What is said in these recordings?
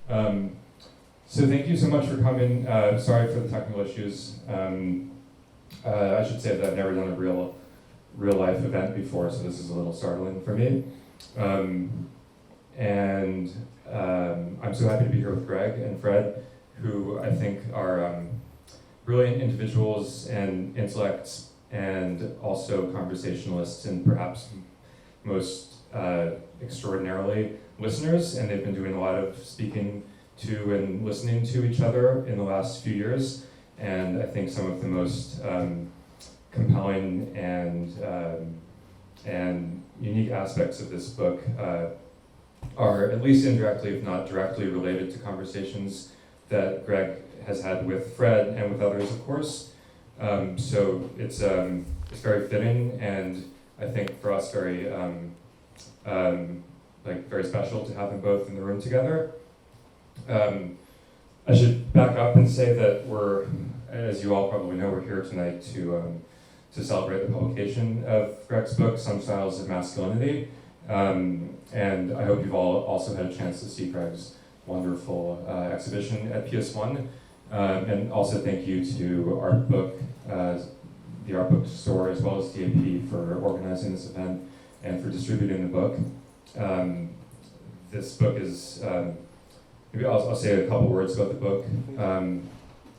So thank you so much for coming. Sorry for the technical issues. I should say that I've never done a real life event before, so this is a little startling for me. I'm so happy to be here with Greg and Fred, who I think are brilliant individuals and intellects, and also conversationalists, and perhaps most extraordinarily listeners. And they've been doing a lot of speaking to and listening to each other in the last few years. And I think some of the most compelling and unique aspects of this book are at least indirectly, if not directly, related to conversations that Greg has had with Fred and with others, of course. So it's very fitting, and I think for us very very special to have them both in the room together. I should back up and say that we're, as you all probably know, we're here tonight to celebrate the publication of Greg's book, Some Styles of Masculinity. And I hope you've all also had a chance to see Greg's wonderful exhibition at PS1. And also thank you to Art Book, the Art Book Store, as well as DAP for organizing this event and for distributing the book. This book is, maybe I'll say a couple words about the book.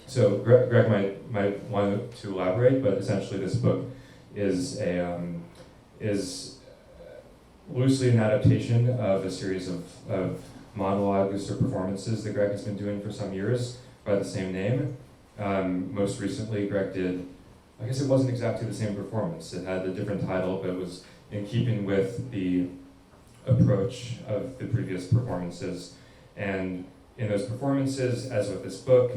So Greg might want to elaborate, but essentially this book is loosely an adaptation of a series of monologues or performances that Greg has been doing for some years by the same name. Most recently, Greg did, I guess it wasn't exactly the same performance. It had a different title, but it was in keeping with the approach of the previous performances. And in those performances, as with this book,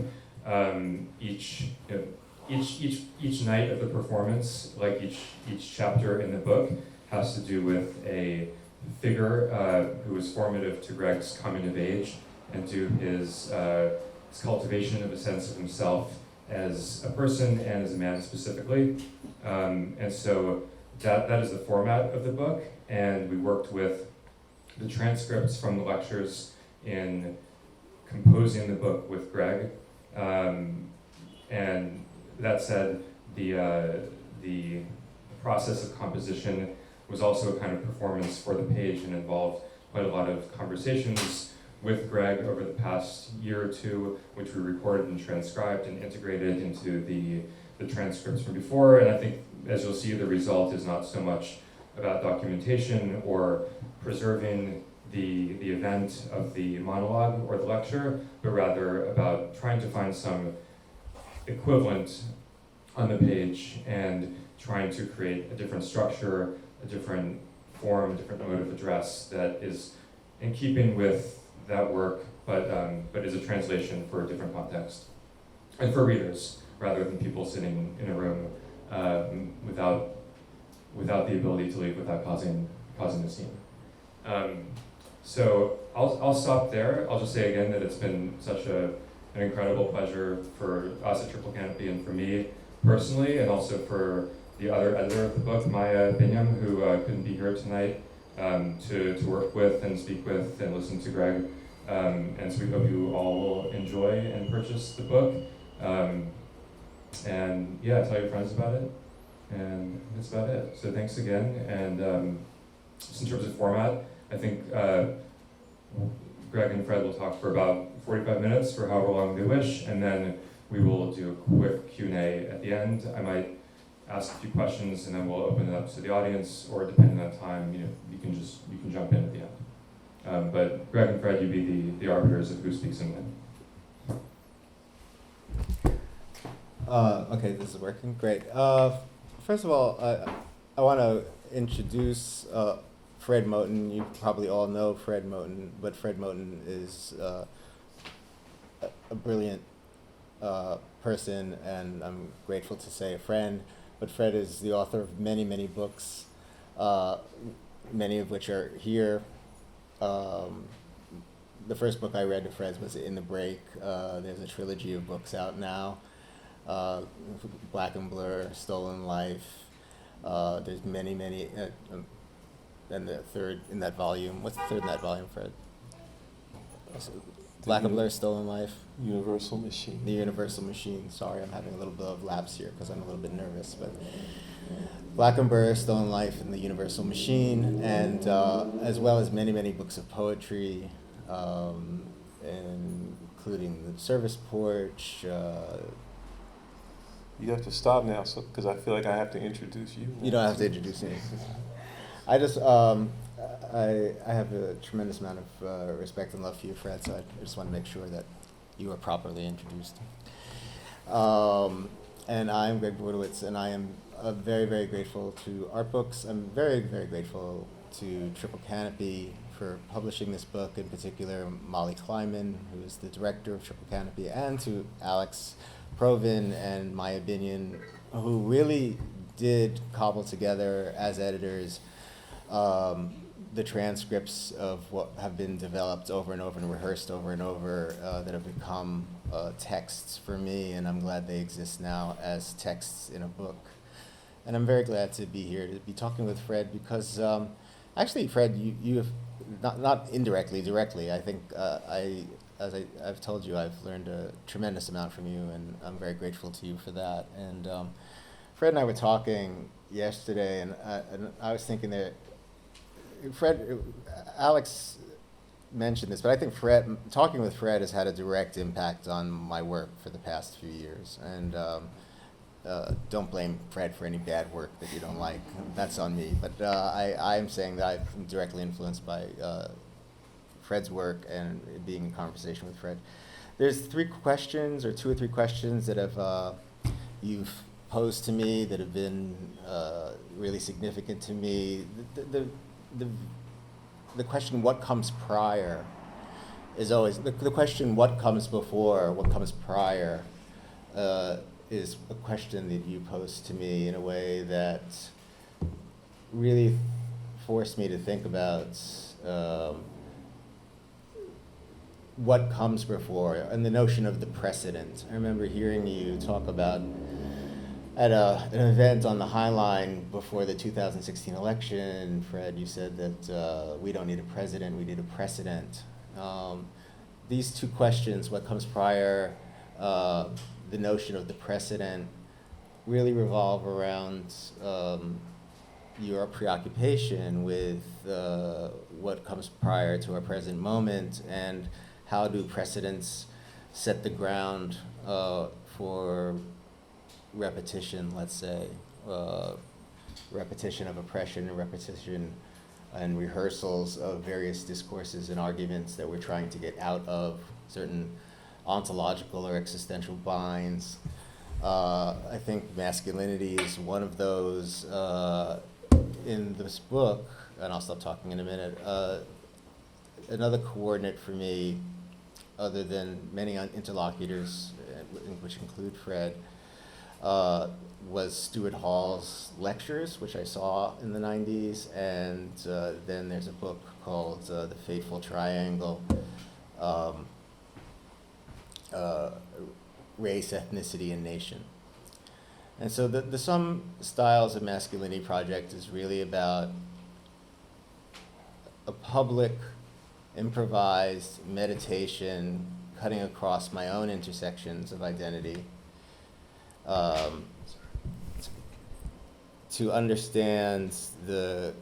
each night of the performance, like each chapter in the book, has to do with a figure who was formative to Greg's coming of age and to his cultivation of a sense of himself as a person and as a man specifically. And so that is the format of the book, and we worked with the transcripts from the lectures in composing the book with Greg. And that said, the process of composition was also a kind of performance for the page and involved quite a lot of conversations with Greg over the past year or two, which we recorded and transcribed and integrated into the transcripts from before. And I think, as you'll see, the result is not so much about documentation or preserving the event of the monologue or the lecture, but rather about trying to find some equivalent on the page and trying to create a different structure, a different form, different mode of address that is in keeping with that work, but is a translation for a different context and for readers, rather than people sitting in a room without the ability to leave without causing a scene. So I'll stop there. I'll just say again that it's been such an incredible pleasure for us at Triple Canopy and for me personally, and also for the other editor of the book, Maya Binyam, who couldn't be here tonight, to work with and speak with and listen to Greg. And so we hope you all will enjoy and purchase the book. And yeah, tell your friends about it. And that's about it. So thanks again. And just in terms of format, I think Greg and Fred will talk for about 45 minutes, for however long they wish, and then we will do a quick Q&A at the end. I might ask a few questions, and then we'll open it up to the audience, or depending on time, you can jump in at the end. But Greg and Fred, you be the arbiters of who speaks and when. Okay, this is working. Great. First of all, I want to introduce Fred Moten. You probably all know Fred Moten, but Fred Moten is a brilliant person, and I'm grateful to say a friend. But Fred is the author of many, many books, many of which are here. The first book I read to Fred was In the Break. There's a trilogy of books out now. Black and Blur, Stolen Life. There's many, many. And the third in that volume. What's the third in that volume, Fred? Black and Blur, Stolen Life, Universal Machine. The Universal Machine. Sorry, I'm having a little bit of lapse here because I'm a little bit nervous, but Black and Blur, Stolen Life, and The Universal Machine, and as well as many, many books of poetry, including The Service Porch. You have to stop now, so because I feel like I have to introduce you. You don't have to introduce me. I just, I have a tremendous amount of respect and love for you, Fred, so I just want to make sure that you are properly introduced. And I'm Greg Bordowitz, and I am very, very grateful to Artbooks. I'm very, very grateful to Triple Canopy for publishing this book, in particular Molly Kleiman, who is the director of Triple Canopy, and to Alex Provin and Maya Binion, who really did cobble together as editors the transcripts of what have been developed over and over and rehearsed over and over that have become texts for me, and I'm glad they exist now as texts in a book. And I'm very glad to be here to be talking with Fred because actually, Fred, you have not indirectly, directly. I think I've told you, I've learned a tremendous amount from you, and I'm very grateful to you for that. And Fred and I were talking yesterday, and I was thinking that Alex mentioned this, but I think talking with Fred has had a direct impact on my work for the past few years. And don't blame Fred for any bad work that you don't like. That's on me. But I'm saying that I'm directly influenced by Fred's work and being in conversation with Fred. There's two or three questions that have you've posed to me that have been really significant to me. The question, what comes prior, is always the question, what comes before, what comes prior, is a question that you posed to me in a way that really forced me to think about what comes before and the notion of the precedent. I remember hearing you talk about at an event on the High Line before the 2016 election, Fred, you said that we don't need a president, we need a precedent. These two questions, what comes prior, the notion of the precedent, really revolve around your preoccupation with what comes prior to our present moment, and how do precedents set the ground for repetition, let's say, repetition of oppression and repetition and rehearsals of various discourses and arguments that we're trying to get out of certain ontological or existential binds. I think masculinity is one of those in this book, and I'll stop talking in a minute. Another coordinate for me, other than many interlocutors, which include Fred, was Stuart Hall's lectures, which I saw in the 90s, and then there's a book called The Fateful Triangle, Race, Ethnicity, and Nation. And so the Some Styles of Masculinity project is really about a public, improvised meditation cutting across my own intersections of identity, to understand the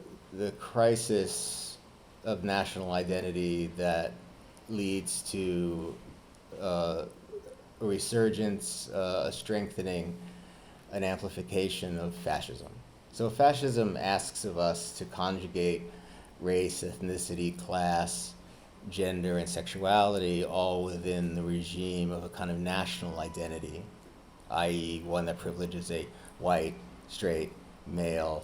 crisis of national identity that leads to a resurgence, a strengthening, an amplification of fascism. So fascism asks of us to conjugate race, ethnicity, class, gender, and sexuality all within the regime of a kind of national identity, i.e. one that privileges a white, straight, male,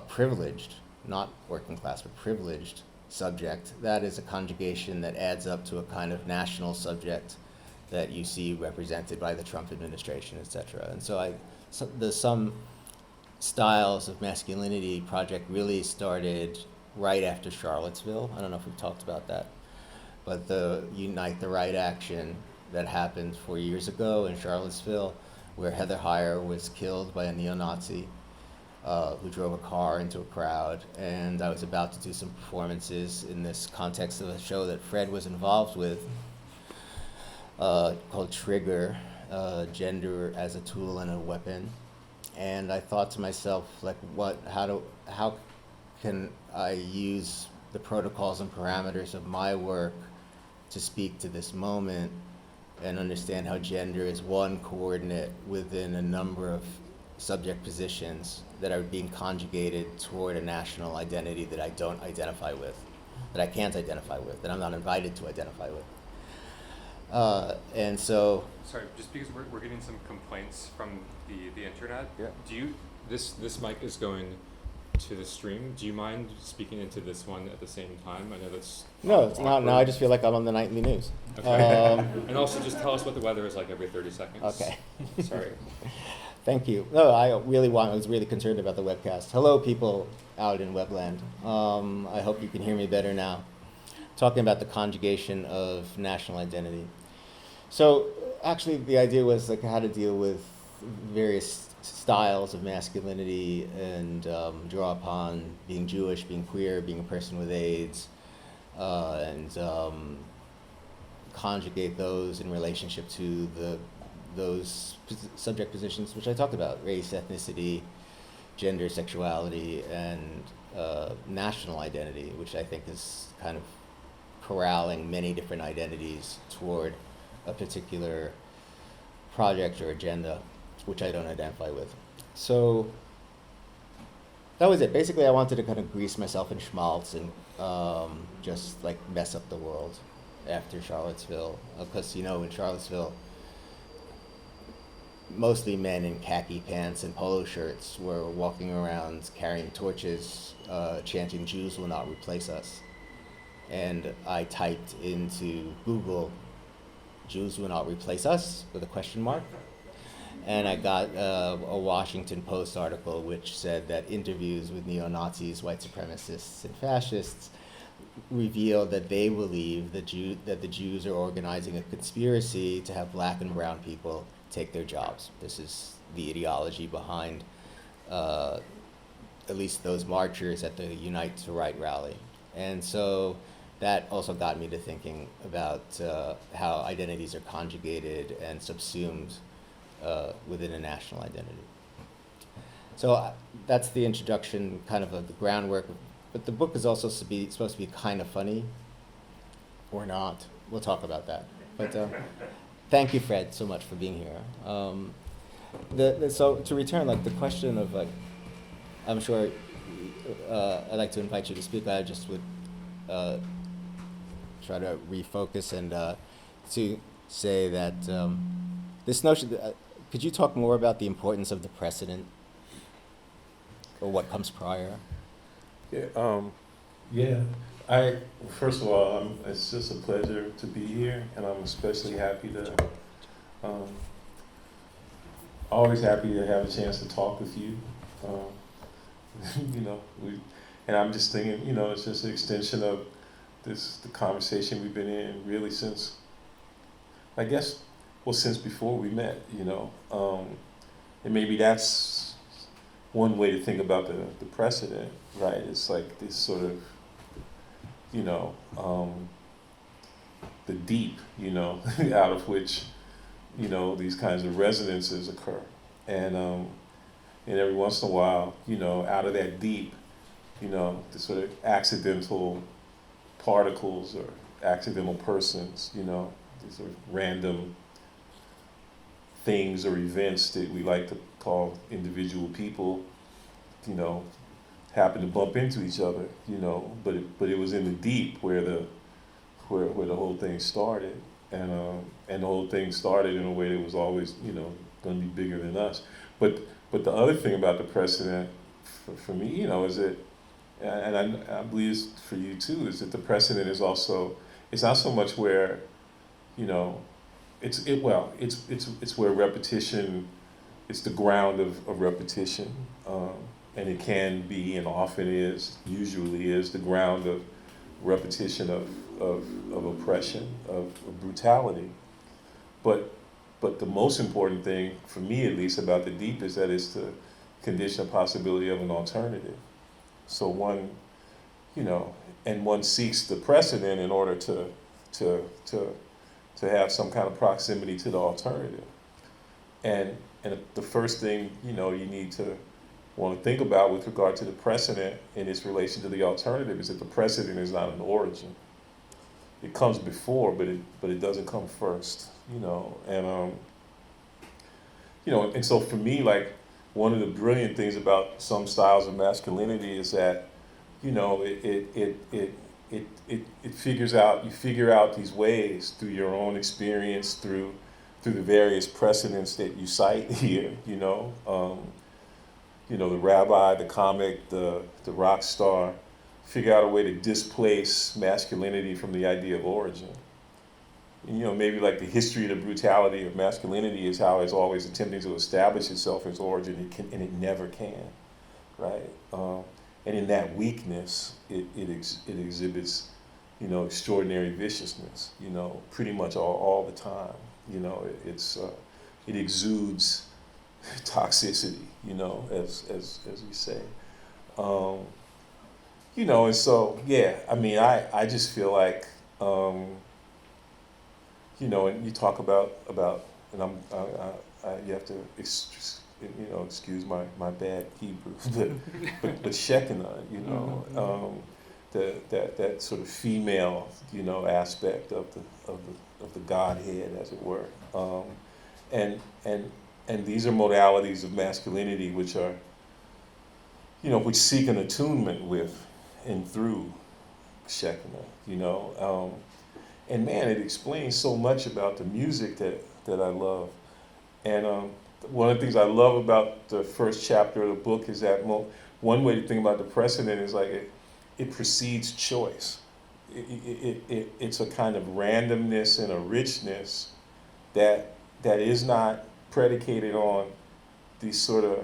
privileged, not working class, but privileged subject. That is a conjugation that adds up to a kind of national subject that you see represented by the Trump administration, et cetera. And so the Some Styles of Masculinity project really started right after Charlottesville. I don't know if we've talked about that, but the Unite the Right action that happened 4 years ago in Charlottesville, where Heather Heyer was killed by a neo-Nazi, who drove a car into a crowd, and I was about to do some performances in this context of a show that Fred was involved with, called Trigger, Gender as a Tool and a Weapon. And I thought to myself, like, how can I use the protocols and parameters of my work to speak to this moment and understand how gender is one coordinate within a number of subject positions that are being conjugated toward a national identity that I don't identify with, that I can't identify with, that I'm not invited to identify with. And so, Sorry, just because we're getting some complaints from the internet. Yeah. Do you this mic is going to the stream? Do you mind speaking into this one at the same time? I know that's no, it's not. awkward. Now I just feel like I'm on the nightly news. Okay. And also just tell us what the weather is like every 30 seconds. Okay. Sorry. Thank you. No, I was really concerned about the webcast. Hello, people out in Webland. I hope you can hear me better now. Talking about the conjugation of national identity. So, actually, the idea was like how to deal with various styles of masculinity and draw upon being Jewish, being queer, being a person with AIDS, and conjugate those in relationship to those subject positions which I talked about: race, ethnicity, gender, sexuality, and national identity, which I think is kind of corralling many different identities toward a particular project or agenda, which I don't identify with. So that was it. Basically, I wanted to kind of grease myself in schmaltz and just like mess up the world after Charlottesville, because in Charlottesville, mostly men in khaki pants and polo shirts were walking around carrying torches, chanting, "Jews will not replace us." And I typed into Google, "Jews will not replace us," with a question mark. And I got a Washington Post article which said that interviews with neo-Nazis, white supremacists, and fascists revealed that they believe that the Jews are organizing a conspiracy to have black and brown people take their jobs. This is the ideology behind at least those marchers at the Unite to Right rally. And so that also got me to thinking about how identities are conjugated and subsumed within a national identity. So that's the introduction, kind of the groundwork. But the book is also supposed to be kind of funny, or not. We'll talk about that. But thank you, Fred, so much for being here. So to return, like the question of like, I'm sure I'd like to invite you to speak. I just would try to refocus and to say that this notion. Could you talk more about the importance of the precedent, or what comes prior? Yeah. First of all, it's just a pleasure to be here, and I'm especially happy always happy to have a chance to talk with you. And I'm just thinking, it's just an extension of the conversation we've been in really since, since before we met, and maybe that's one way to think about the precedent, right? It's like this sort of, the deep, out of which, these kinds of resonances occur. And every once in a while, out of that deep, the sort of accidental particles or accidental persons, these sort of random things or events that we like to call individual people, happen to bump into each other, but it was in the deep where the whole thing started, and the whole thing started in a way that was always, going to be bigger than us. But the other thing about the precedent, for me, is that, and I believe it's for you too, is that the precedent is also, it's not so much where, it's where repetition, it's the ground of repetition, and it can be, and often is, usually is, the ground of repetition of oppression, of brutality. But the most important thing, for me at least, about the deep is that it's the conditional possibility of an alternative. So one, and one seeks the precedent in order to have some kind of proximity to the alternative. And the first thing, you need to want to think about with regard to the precedent in its relation to the alternative is that the precedent is not an origin. It comes before, but it doesn't come first, and so for me, like, one of the brilliant things about some styles of masculinity is that, it figure out these ways through your own experience, through the various precedents that you cite here, the rabbi, the comic, the rock star, figure out a way to displace masculinity from the idea of origin. Maybe like the history of the brutality of masculinity is how it's always attempting to establish itself as origin, and it never can, right? And in that weakness, it exhibits, extraordinary viciousness, pretty much all the time. It exudes toxicity, as we say. And so, yeah, I mean, I just feel like, and you talk about, and you have to, excuse my bad Hebrew, but Shekinah, that sort of female, aspect of the Godhead, as it were, and these are modalities of masculinity which are, which seek an attunement with and through Shekinah, and man, it explains so much about the music that I love. And one of the things I love about the first chapter of the book is that one way to think about the precedent is like it precedes choice. It's a kind of randomness and a richness that is not predicated on these sort of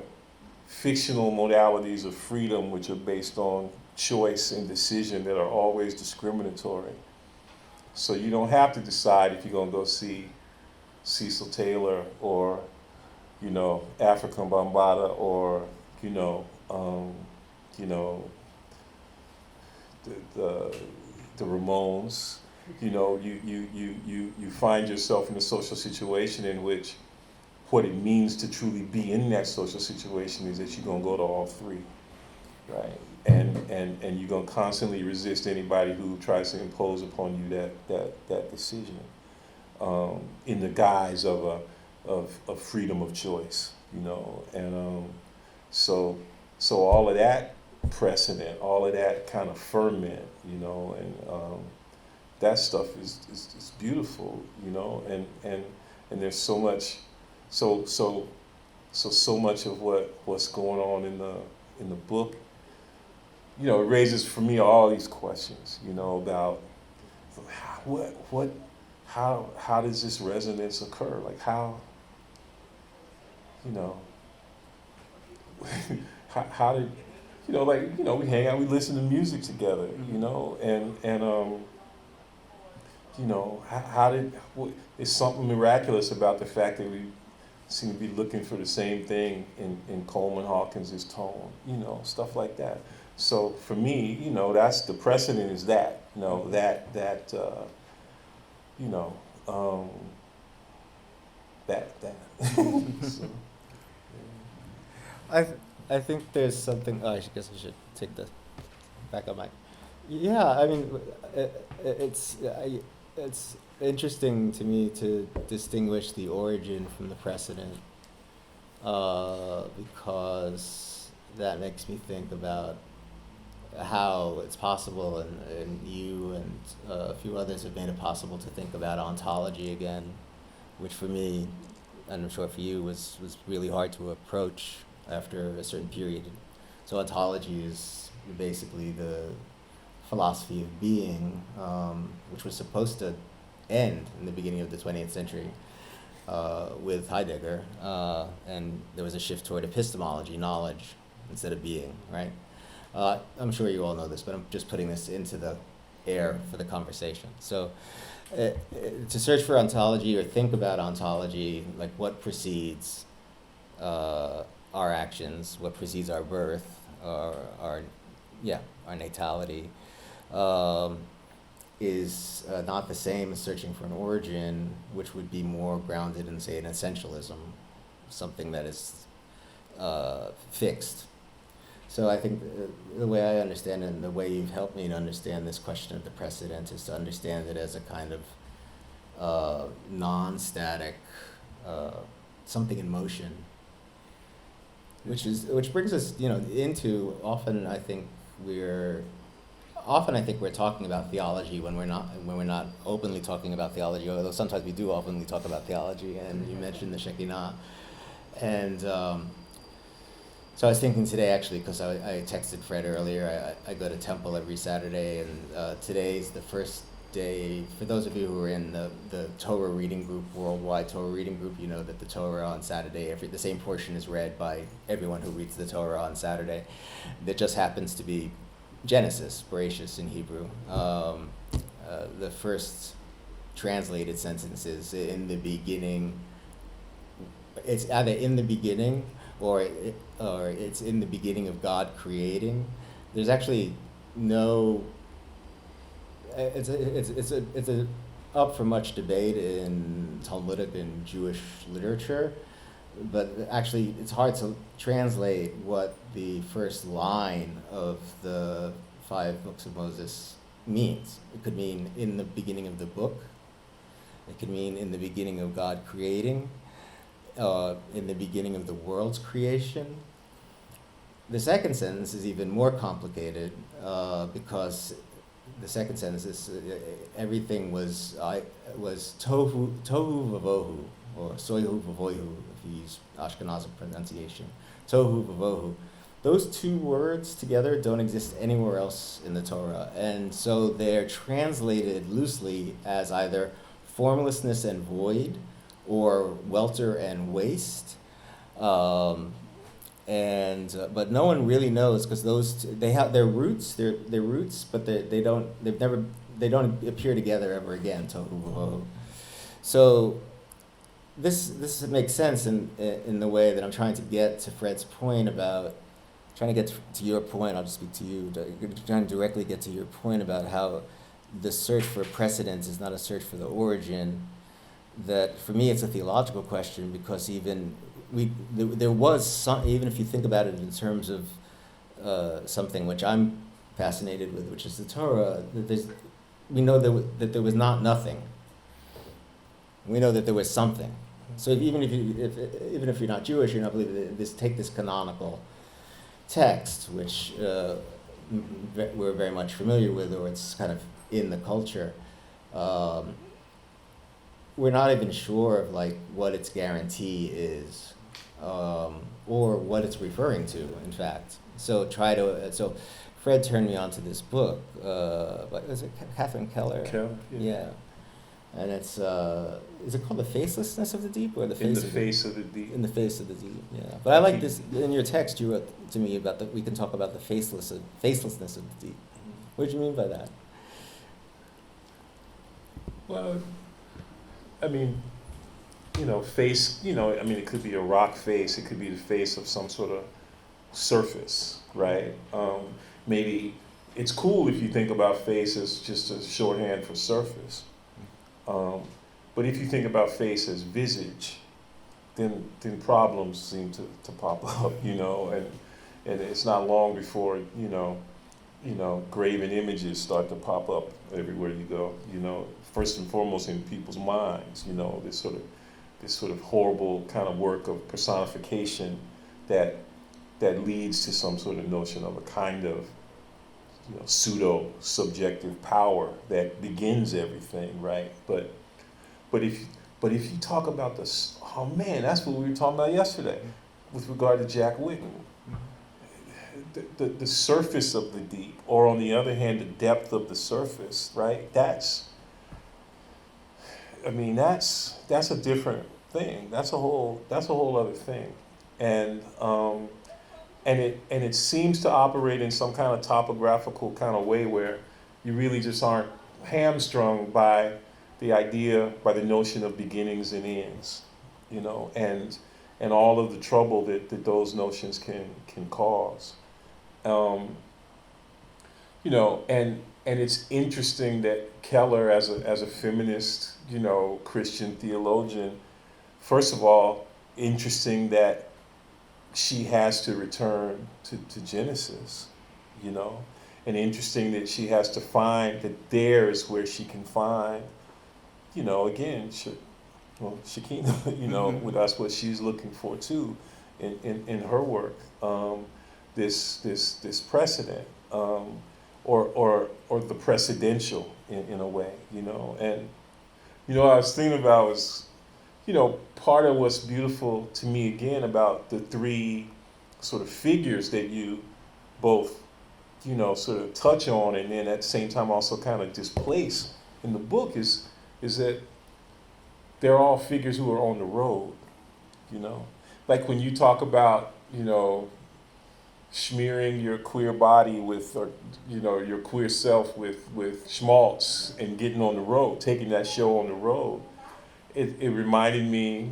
fictional modalities of freedom, which are based on choice and decision that are always discriminatory. So you don't have to decide if you're going to go see Cecil Taylor or, African Bambaataa or, the Ramones. You find yourself in a social situation in which what it means to truly be in that social situation is that you're going to go to all three, right? And you're going to constantly resist anybody who tries to impose upon you that decision in the guise of freedom of choice, and so all of that precedent, all of that kind of ferment, and that stuff is beautiful, and there's so much, so much of what's going on in the book. It raises for me all these questions, about how does this resonance occur? Like how did, we hang out, we listen to music together, it's something miraculous about the fact that we seem to be looking for the same thing in Coleman Hawkins' tone, stuff like that. So for me, that's the precedent is that, that. So, I think there's something. I guess I should take the backup mic. Yeah, I mean, it's interesting to me to distinguish the origin from the precedent, because that makes me think about how it's possible, and you and a few others have made it possible to think about ontology again, which for me, and I'm sure for you, was really hard to approach after a certain period. So ontology is basically the philosophy of being, which was supposed to end in the beginning of the 20th century with Heidegger, and there was a shift toward epistemology, knowledge, instead of being, right? I'm sure you all know this, but I'm just putting this into the air for the conversation. So to search for ontology or think about ontology, like what precedes our actions, what precedes our birth, our natality, is not the same as searching for an origin, which would be more grounded in, say, an essentialism, something that is fixed. So I think the way I understand it, and the way you've helped me to understand this question of the precedent, is to understand it as a kind of non-static, something in motion, which brings us, into often I think we're talking about theology when we're not openly talking about theology, although sometimes we do openly talk about theology. And you mentioned the Shekinah, and so I was thinking today, actually, because I texted Fred earlier. I go to temple every Saturday, and today's the first day. For those of you who are in the Torah reading group, worldwide Torah reading group, you know that the Torah on Saturday, the same portion is read by everyone who reads the Torah on Saturday. That just happens to be Genesis, Bereshit in Hebrew. The first translated sentence is in the beginning. It's either in the beginning or it's in the beginning of God creating. There's actually no. It's up for much debate in Talmudic and Jewish literature, but actually it's hard to translate what the first line of the 5 books of Moses means. It could mean in the beginning of the book. It could mean in the beginning of God creating, in the beginning of the world's creation. The second sentence is even more complicated because the second sentence is everything was tohu vavohu, or soihu vavohu, if you use Ashkenazi pronunciation. Tohu vavohu. Those 2 words together don't exist anywhere else in the Torah, and so they're translated loosely as either formlessness and void, or welter and waste. But no one really knows, because they have their roots, but they don't appear together ever again. Tohu vavohu. So this makes sense in the way that I'm trying to get to Fred's point about trying to get to your point. I'll just speak to you. Trying to directly get to your point about how the search for precedence is not a search for the origin. That for me it's a theological question, because there was some, even if you think about it in terms of something which I'm fascinated with, which is the Torah, we know that there was not nothing. We know that there was something. So even if you're not Jewish, you're not believing this. Take this canonical text, which we're very much familiar with, or it's kind of in the culture. We're not even sure of what its guarantee is, or what it's referring to, in fact. So Fred turned me on to this book. Was it Catherine Keller? Keller, yeah. And it's is it called The Facelessness of the Deep, or The Face In the Face of the Deep? In the Face of the Deep, yeah. But I like this, in your text you wrote to me about we can talk about the facelessness of the deep. What do you mean by that? Well, I mean, face, it could be a rock face, it could be the face of some sort of surface, right? Maybe it's cool if you think about face as just a shorthand for surface. But if you think about face as visage, then problems seem to pop up, and it's not long before, graven images start to pop up everywhere you go, first and foremost in people's minds, this sort of horrible kind of work of personification that leads to some sort of notion of a kind of pseudo subjective power that begins everything, right? But if you talk about this, oh man, that's what we were talking about yesterday with regard to Jack Whitten. The surface of the deep, or on the other hand, the depth of the surface, right? That's a different thing. That's a whole other thing, and it seems to operate in some kind of topographical kind of way where you really just aren't hamstrung by the idea, by the notion of beginnings and ends, and and all of the trouble that those notions can cause. You know, and it's interesting that Keller, as a feminist, you know, Christian theologian, first of all, interesting that she has to return to Genesis, you know, and interesting that she has to find that there is where she can find, you know, again, Shekinah, you know, that's what she's looking for too, in her work, this precedent, or the precedential in a way, you know, and you know, what I was thinking about was, you know, part of what's beautiful to me again about the three sort of figures that you both, you know, sort of touch on and then at the same time also kind of displace in the book is that they're all figures who are on the road, you know. Like when you talk about, you know, smearing your queer body with, or, you know, your queer self with schmaltz and getting on the road, taking that show on the road, it reminded me,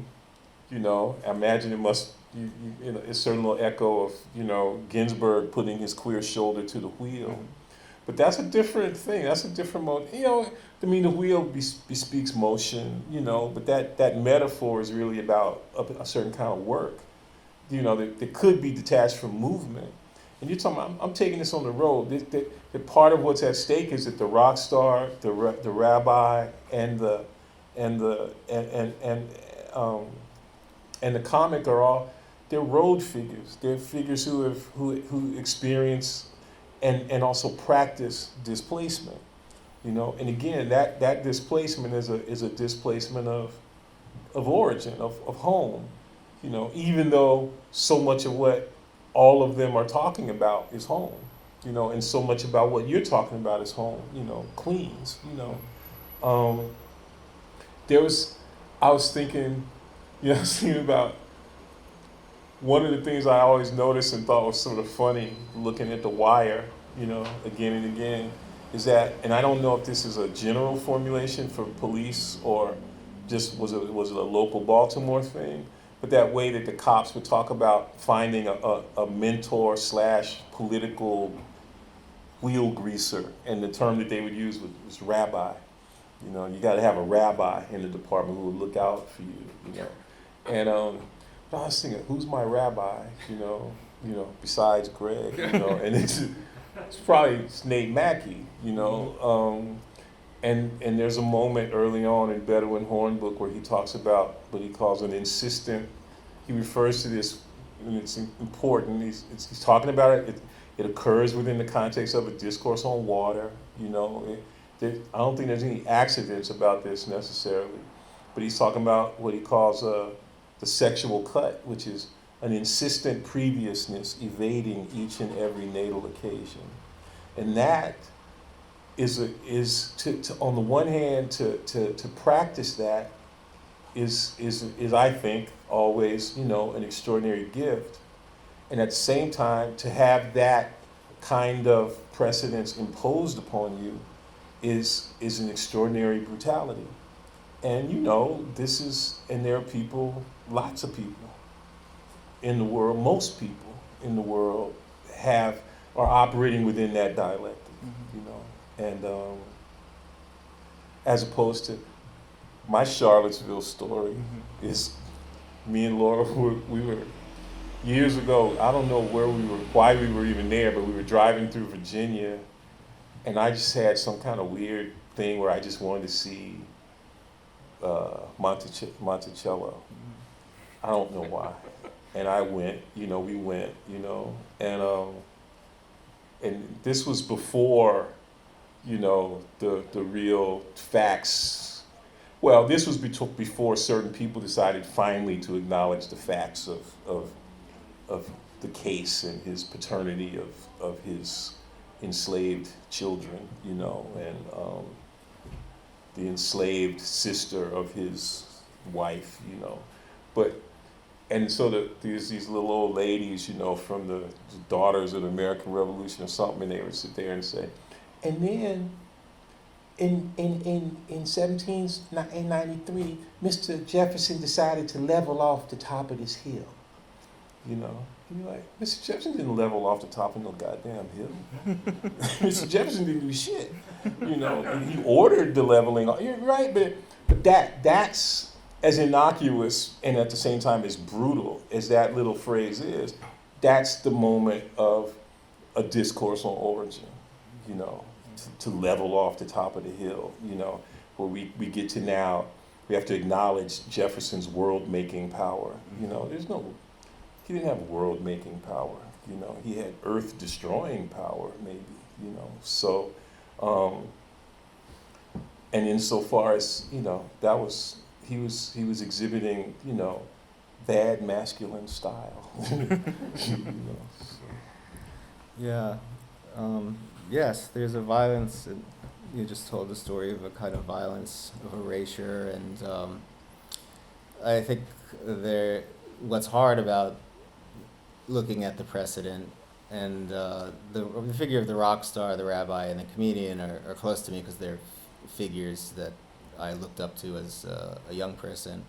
you know, I imagine it must, you know, it's a certain little echo of, you know, Ginsberg putting his queer shoulder to the wheel. Mm-hmm. But that's a different thing. That's a different mode. You know, I mean, the wheel bespeaks motion, you know, but that metaphor is really about a certain kind of work, you know, that could be detached from movement. And you're talking about, I'm taking this on the road. The part of what's at stake is that the rock star, the rabbi, and the comic are all, they're road figures. They're figures who experience and also practice displacement, you know. And again, that displacement is a displacement of origin, of home, you know. Even though so much of what all of them are talking about is home, you know, and so much about what you're talking about is home, you know, Queens, you know. I was thinking, you know, I was thinking about one of the things I always noticed and thought was sort of funny looking at The Wire, you know, again and again, is that, and I don't know if this is a general formulation for police or just was it a local Baltimore thing, but that way that the cops would talk about finding a mentor / political wheel greaser, and the term that they would use was rabbi. You know, you got to have a rabbi in the department who would look out for you, you know. And but I was thinking, who's my rabbi, you know, besides Greg, you know, and it's probably Nate Mackey, you know. And there's a moment early on in Bedouin Hornbook where he talks about what he calls an insistent, he refers to this, and it's important, he's talking about it, it occurs within the context of a discourse on water, you know. I don't think there's any accidents about this necessarily, but he's talking about what he calls the sexual cut, which is an insistent previousness evading each and every natal occasion. And that is to on the one hand, to practice that is I think always, you know, an extraordinary gift. And at the same time, to have that kind of precedence imposed upon you is an extraordinary brutality. And you know, and there are people, lots of people in the world, most people in the world are operating within that dialectic, you know. And as opposed to my Charlottesville story is me and Laura, we were years ago, I don't know why we were even there, but we were driving through Virginia, and I just had some kind of weird thing where I just wanted to see Monticello. I don't know why. And I went, you know, we went, you know, and this was before, you know, the real facts. Well, this was before certain people decided finally to acknowledge the facts of the case and his paternity of his enslaved children, you know, and the enslaved sister of his wife, you know. And so there's these little old ladies, you know, from the daughters of the American Revolution or something, and they would sit there and say, and then in 1793, Mr. Jefferson decided to level off the top of this hill. You know, and you're like, Mr. Jefferson didn't level off the top of no goddamn hill. Mr. Jefferson didn't do shit. You know, and he ordered the leveling. You're right, but that's as innocuous and at the same time as brutal as that little phrase is. That's the moment of a discourse on origin. You know, to level off the top of the hill. You know, where we get to now, we have to acknowledge Jefferson's world-making power. You know, he didn't have world-making power, you know. He had earth-destroying power, maybe, you know. So, and insofar as, you know, he was exhibiting, you know, bad masculine style. You know, so. Yeah. Yes, there's a violence, and you just told the story of a kind of violence of erasure, and I think what's hard about looking at the precedent, and the figure of the rock star, the rabbi, and the comedian are close to me because they're figures that I looked up to as a young person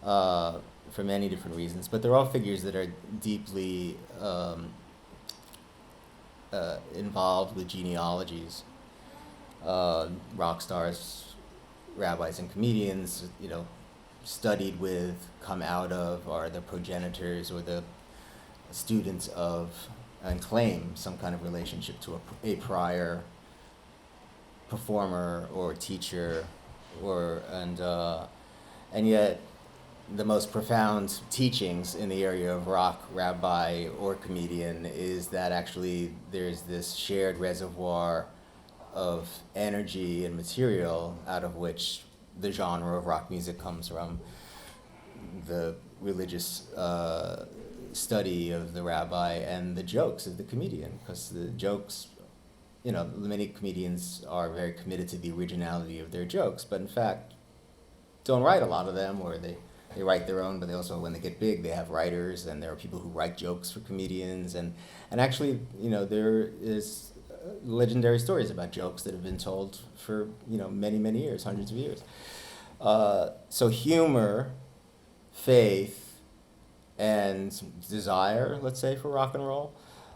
for many different reasons. But they're all figures that are deeply involved with genealogies. Rock stars, rabbis, and comedians, you know, studied with, come out of, are the progenitors or the students of, and claim some kind of relationship to a prior performer or teacher, and yet the most profound teachings in the area of rock, rabbi, or comedian is that actually there's this shared reservoir of energy and material out of which the genre of rock music comes from, the religious study of the rabbi, and the jokes of the comedian, because the jokes, you know, many comedians are very committed to the originality of their jokes, but in fact don't write a lot of them, or they write their own, but they also, when they get big, they have writers, and there are people who write jokes for comedians, and actually, you know, there is legendary stories about jokes that have been told for, you know, many, many years, hundreds of years. So humor, faith, and desire, let's say, for rock and roll,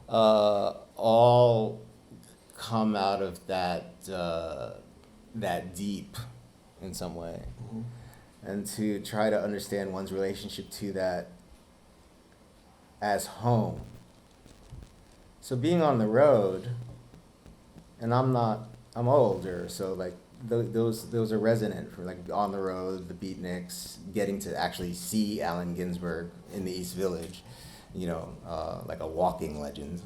all come out of that deep in some way. Mm-hmm. And to try to understand one's relationship to that as home. So being on the road, and I'm older, so like those are resonant for, like, on the road, the beatniks, getting to actually see Allen Ginsberg in the East Village, you know, like a walking legend.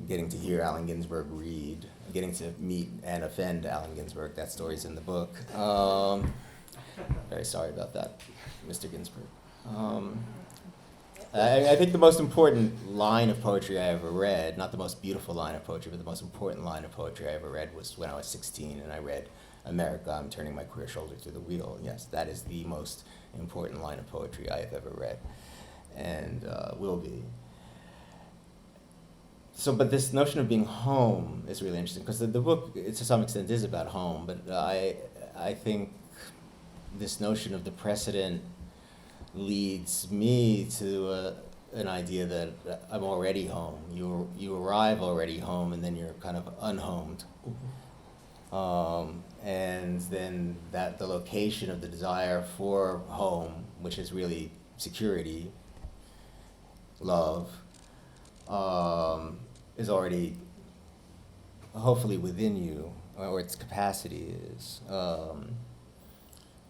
Getting to hear Allen Ginsberg read, getting to meet and offend Allen Ginsberg. That story's in the book. Very sorry about that, Mr. Ginsberg. I think the most important line of poetry I ever read, not the most beautiful line of poetry, but the most important line of poetry I ever read was when I was 16 and I read America, I'm turning my queer shoulder to the wheel. Yes, that is the most important line of poetry I have ever read, and will be. So, but this notion of being home is really interesting, because the book, to some extent, is about home, but I think this notion of the precedent leads me to an idea that I'm already home. You arrive already home, and then you're kind of unhomed. And then that the location of the desire for home, which is really security, love, is already hopefully within you, or its capacity is.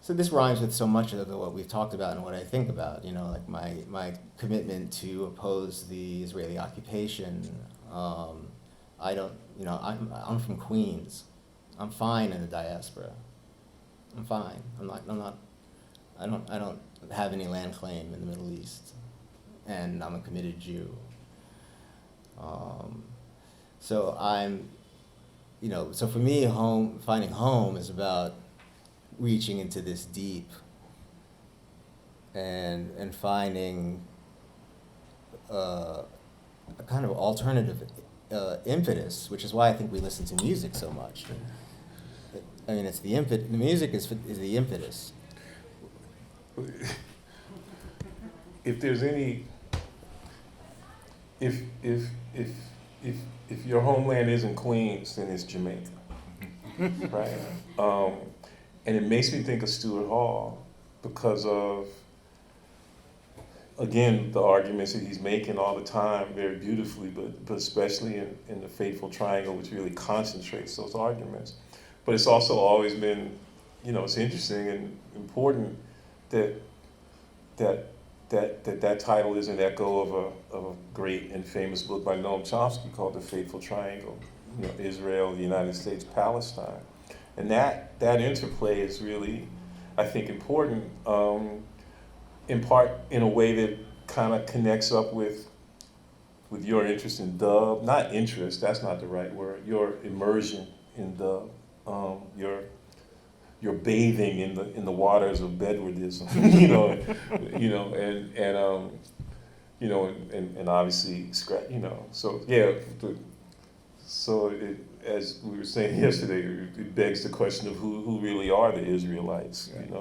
So this rhymes with so much of what we've talked about and what I think about, you know, like my commitment to oppose the Israeli occupation. I don't, you know, I'm from Queens. I'm fine in the diaspora. I'm fine. I don't have any land claim in the Middle East, and I'm a committed Jew. So I'm, you know, so for me, finding home is about reaching into this deep and finding a kind of alternative impetus, which is why I think we listen to music so much. I mean, it's the the music is the impetus. If there's any, if your homeland isn't Queens, then it's Jamaica, right? And it makes me think of Stuart Hall because of, again, the arguments that he's making all the time very beautifully, but especially in the Fateful Triangle, which really concentrates those arguments. But it's also always been, it's interesting and important that title is an echo of a great and famous book by Noam Chomsky called The Fateful Triangle, Israel, the United States, Palestine. And that interplay is really, I think, important, in part in a way that kind of connects up with your interest in dub, not interest, that's not the right word, your immersion in dub, your bathing in the waters of Bedouinism, and obviously, so yeah, so it, as we were saying yesterday, it begs the question of who really are the Israelites, right.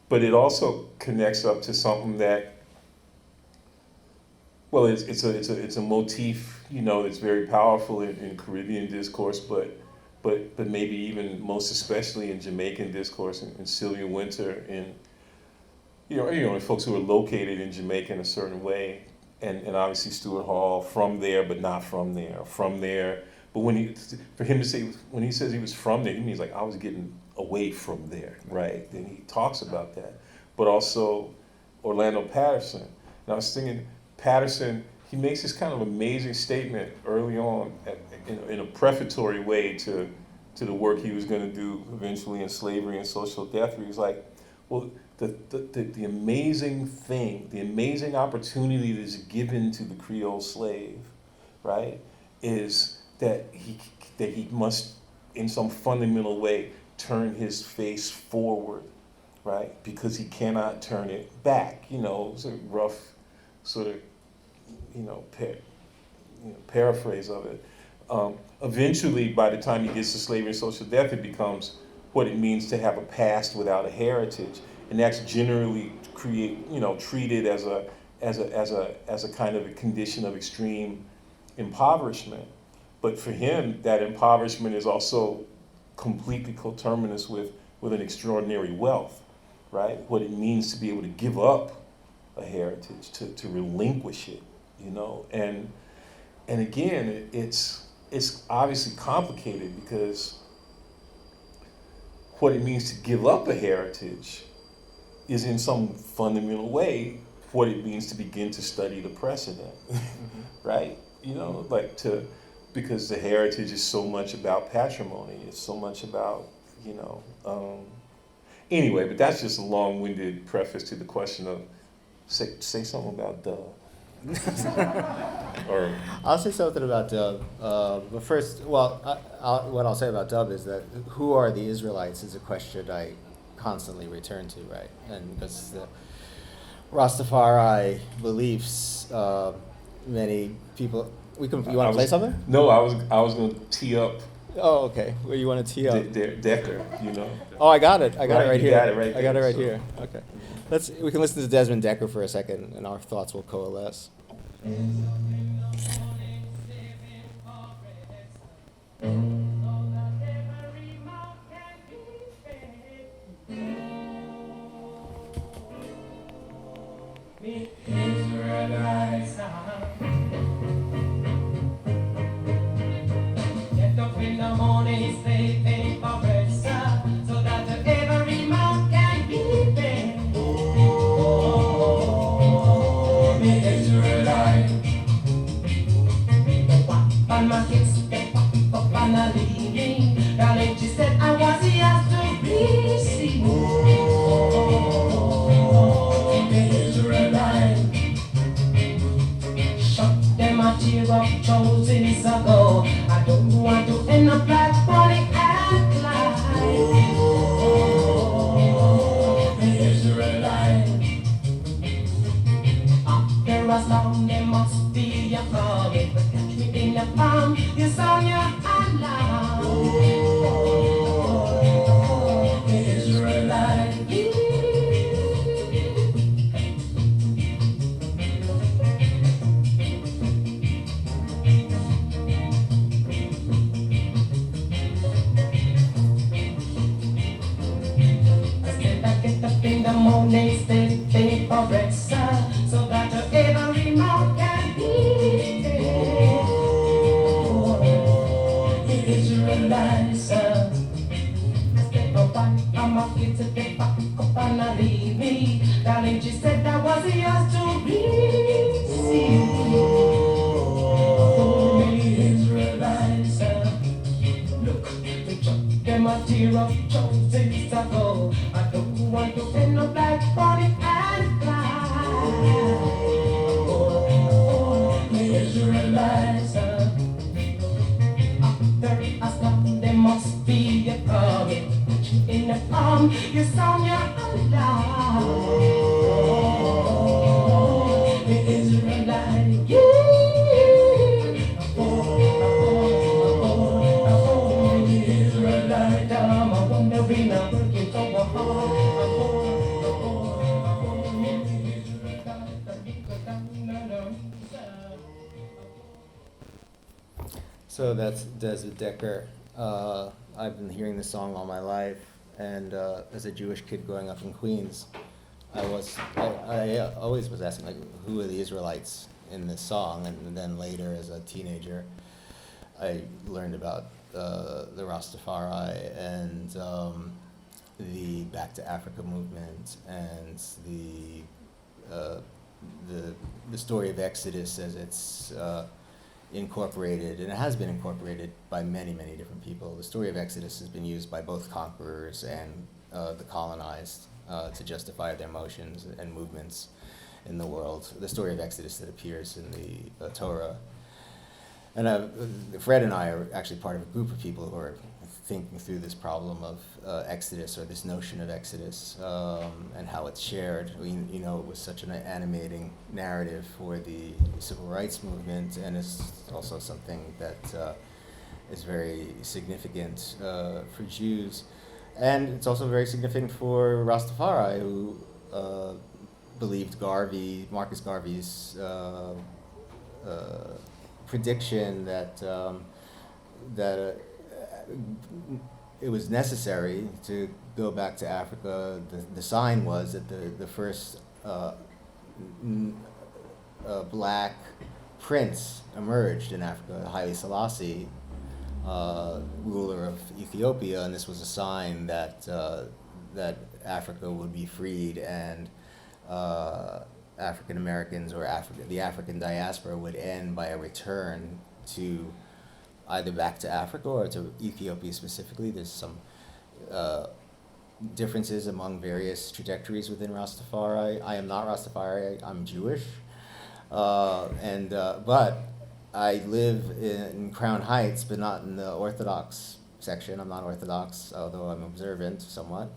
But it also connects up to something that, well, it's a motif, that's very powerful in Caribbean discourse, but maybe even most especially in Jamaican discourse, and Sylvia Wynter, and folks who are located in Jamaica in a certain way, and obviously Stuart Hall, from there but not from there, but when he says he was from there, he means like I was getting away from there, right? Then he talks about that, but also Orlando Patterson. And I was thinking, Patterson, he makes this kind of amazing statement early on in a prefatory way to the work he was going to do eventually in Slavery and Social Death, where he's like, well, the amazing thing, the amazing opportunity that is given to the Creole slave, right, is that he must, in some fundamental way, turn his face forward, right, because he cannot turn it back. It's a rough sort of, paraphrase of it. Eventually, by the time he gets to Slavery and Social Death, it becomes what it means to have a past without a heritage, and that's generally treated as a kind of a condition of extreme impoverishment. But for him, that impoverishment is also completely coterminous with an extraordinary wealth, right? What it means to be able to give up a heritage, to relinquish it, and again, it's obviously complicated because what it means to give up a heritage is in some fundamental way what it means to begin to study the precedent, right? Because the heritage is so much about patrimony, it's so much about, anyway, but that's just a long-winded preface to the question of, say something about dub. Or I'll say something about dub, but first, what I'll say about dub is that who are the Israelites is a question I constantly return to, right? And because the Rastafari beliefs, many people. You want to play something? No, I was going to tee up. Oh, okay. Where you want to tee up? Decker, Oh, I got it. I got it right you here. got it right I got it there, right so. here. Okay. We can listen to Desmond Decker for a second, and our thoughts will coalesce. Get up in the morning, sleeping for bread, sir, so that every mouth can be fed. Oh, the Israelite. The walk on my hips, the walk up on a leaning. The lady said I was here to receive. Oh, the Israelite. Shut them a tear up choices ago. I don't want to end up like Bonnie and Clyde. Oh, the Israelite. After a song, there must be a coming. morning stay for breakfast, so that every mouth can be fed. Oh, Israelites, step up I'm a kid to step up and leave me. Darling, she said that was yours to receive. Holy Israelites, look, they chuck them a tear of choices to go. I don't want to end up like Bonnie and Clyde. Oh, Israelites, after I stop, there must be a problem. In the palm, you sound your alarm. Oh, the Israelite, yeah. So that's Desmond Decker. I've been hearing this song all my life, and as a Jewish kid growing up in Queens, I always was asking, like, who are the Israelites in this song? And then later, as a teenager, I learned about the Rastafari and the Back to Africa movement and the story of Exodus as it's incorporated, and it has been incorporated by many, many different people. The story of Exodus has been used by both conquerors and the colonized to justify their motions and movements in the world. The story of Exodus that appears in the Torah. And Fred and I are actually part of a group of people who are thinking through this problem of Exodus, or this notion of Exodus, and how it's shared. You know, it was such an animating narrative for the civil rights movement, and it's also something that is very significant for Jews. And it's also very significant for Rastafari, who believed Marcus Garvey's prediction that it was necessary to go back to Africa. The sign was that the first black prince emerged in Africa, Haile Selassie, ruler of Ethiopia, and this was a sign that that Africa would be freed, and African Americans or the African diaspora would end by a return to either back to Africa or to Ethiopia specifically. There's some differences among various trajectories within Rastafari. I am not Rastafari, I'm Jewish. But I live in Crown Heights, but not in the Orthodox section. I'm not Orthodox, although I'm observant somewhat.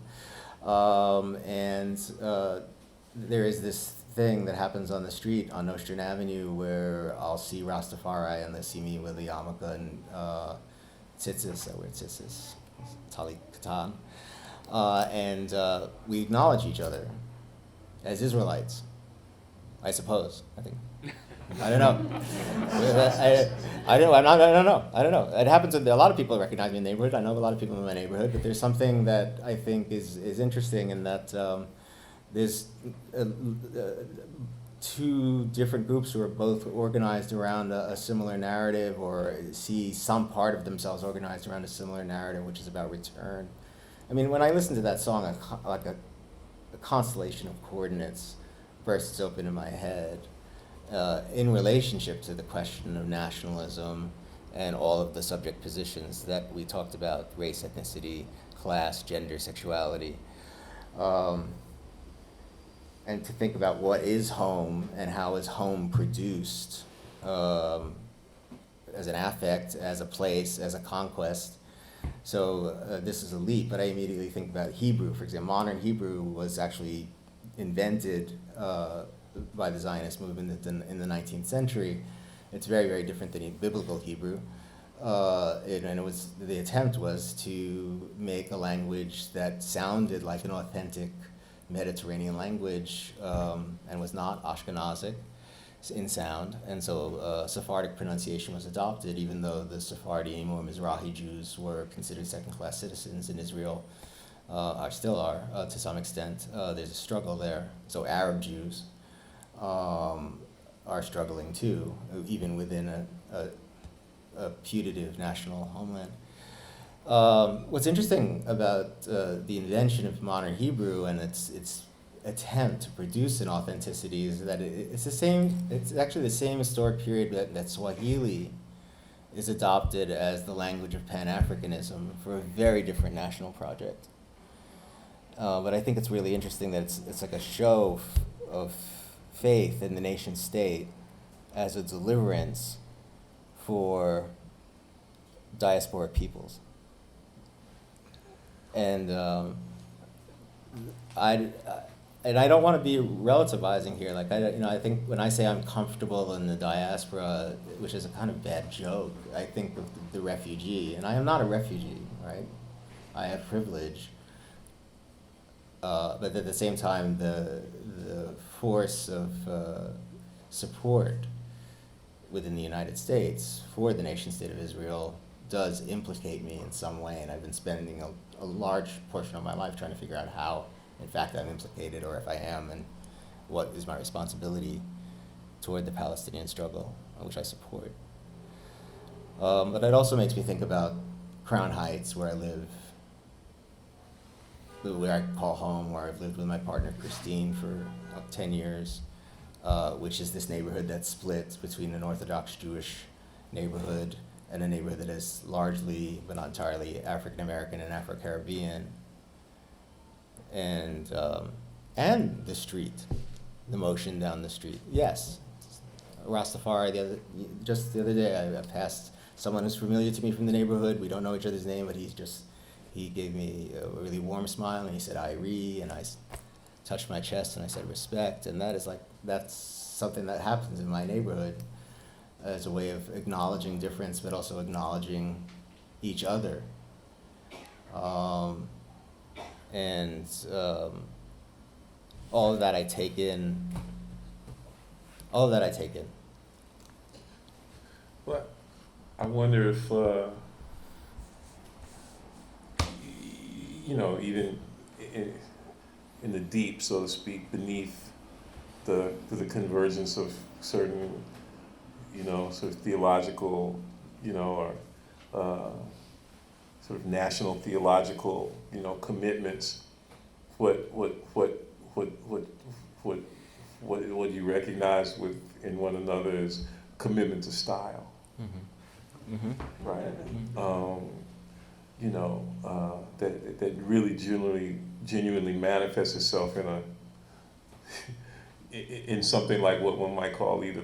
There is this thing that happens on the street on Nostrand Avenue where I'll see Rastafari and they see me with the yarmulke and tzitzis. I wear tzitzis, tali katan, and we acknowledge each other as Israelites, I suppose. I think. I don't know. I don't know. It happens that a lot of people recognize me in the neighborhood. I know a lot of people in my neighborhood, but there's something that I think is interesting in that there's two different groups who are both organized around a similar narrative, or see some part of themselves organized around a similar narrative, which is about return. I mean, when I listen to that song, a constellation of coordinates bursts open in my head in relationship to the question of nationalism and all of the subject positions that we talked about: race, ethnicity, class, gender, sexuality. And to think about what is home and how is home produced as an affect, as a place, as a conquest. So this is a leap, but I immediately think about Hebrew, for example. Modern Hebrew was actually invented by the Zionist movement in the 19th century. It's very, very different than biblical Hebrew. And it was, the attempt was to make a language that sounded like an authentic Mediterranean language and was not Ashkenazic in sound, and so Sephardic pronunciation was adopted, even though the Sephardim or Mizrahi Jews were considered second-class citizens in Israel still are to some extent. There's a struggle there. So Arab Jews are struggling too, even within a putative national homeland. What's interesting about the invention of modern Hebrew and its attempt to produce an authenticity is that it's actually the same historic period that Swahili is adopted as the language of Pan-Africanism for a very different national project. But I think it's really interesting that it's like a show of faith in the nation state as a deliverance for diasporic peoples. And I don't want to be relativizing here. Like I think when I say I'm comfortable in the diaspora, which is a kind of bad joke, I think of the refugee, and I am not a refugee, right? I have privilege, but at the same time, the force of support within the United States for the nation state of Israel does implicate me in some way, and I've been spending a large portion of my life trying to figure out how, in fact, I'm implicated, or if I am, and what is my responsibility toward the Palestinian struggle, which I support. But it also makes me think about Crown Heights, where I live, where I call home, where I've lived with my partner Christine for 10 years, which is this neighborhood that splits between an Orthodox Jewish neighborhood and a neighborhood that is largely, but not entirely, African American and Afro-Caribbean. And the street, the motion down the street. Yes, Rastafari. Just the other day, I passed someone who's familiar to me from the neighborhood. We don't know each other's name, but he gave me a really warm smile, and he said Irie, and I touched my chest and I said respect, and that's something that happens in my neighborhood as a way of acknowledging difference, but also acknowledging each other. And all of that I take in. But I wonder if, even in the deep, so to speak, beneath the convergence of certain, sort of theological, or sort of national theological, commitments, what you recognize in one another is commitment to style, right? That really genuinely manifests itself in something like what one might call either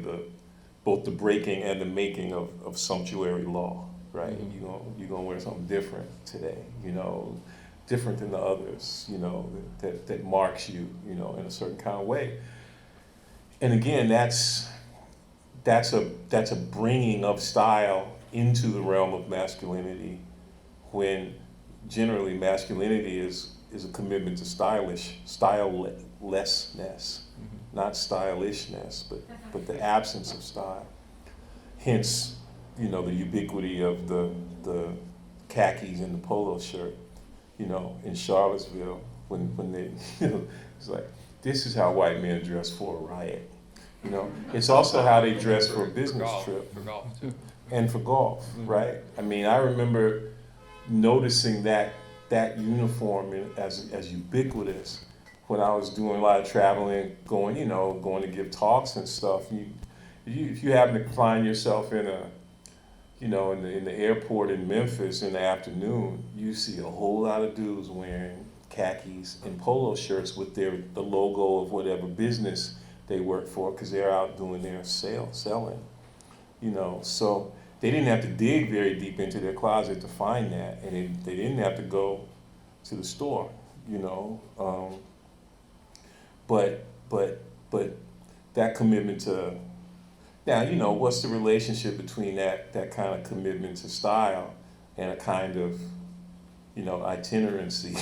both the breaking and the making of sumptuary law, right? You're gonna wear something different today, different than the others, that marks you, in a certain kind of way. And again, that's a bringing of style into the realm of masculinity, when generally masculinity is a commitment to stylelessness, not stylishness, but the absence of style. Hence, the ubiquity of the khakis and the polo shirt, in Charlottesville, when they, it's like, this is how white men dress for a riot. It's also how they dress for a business trip. For golf, too. And for golf, right? I mean, I remember noticing that uniform as ubiquitous when I was doing a lot of traveling, going to give talks and stuff. If you happen to find yourself in in the airport in Memphis in the afternoon, you see a whole lot of dudes wearing khakis and polo shirts with the logo of whatever business they work for, because they're out doing their selling. So they didn't have to dig very deep into their closet to find that, and they didn't have to go to the store, But that commitment to, now, what's the relationship between that kind of commitment to style and a kind of, itinerancy,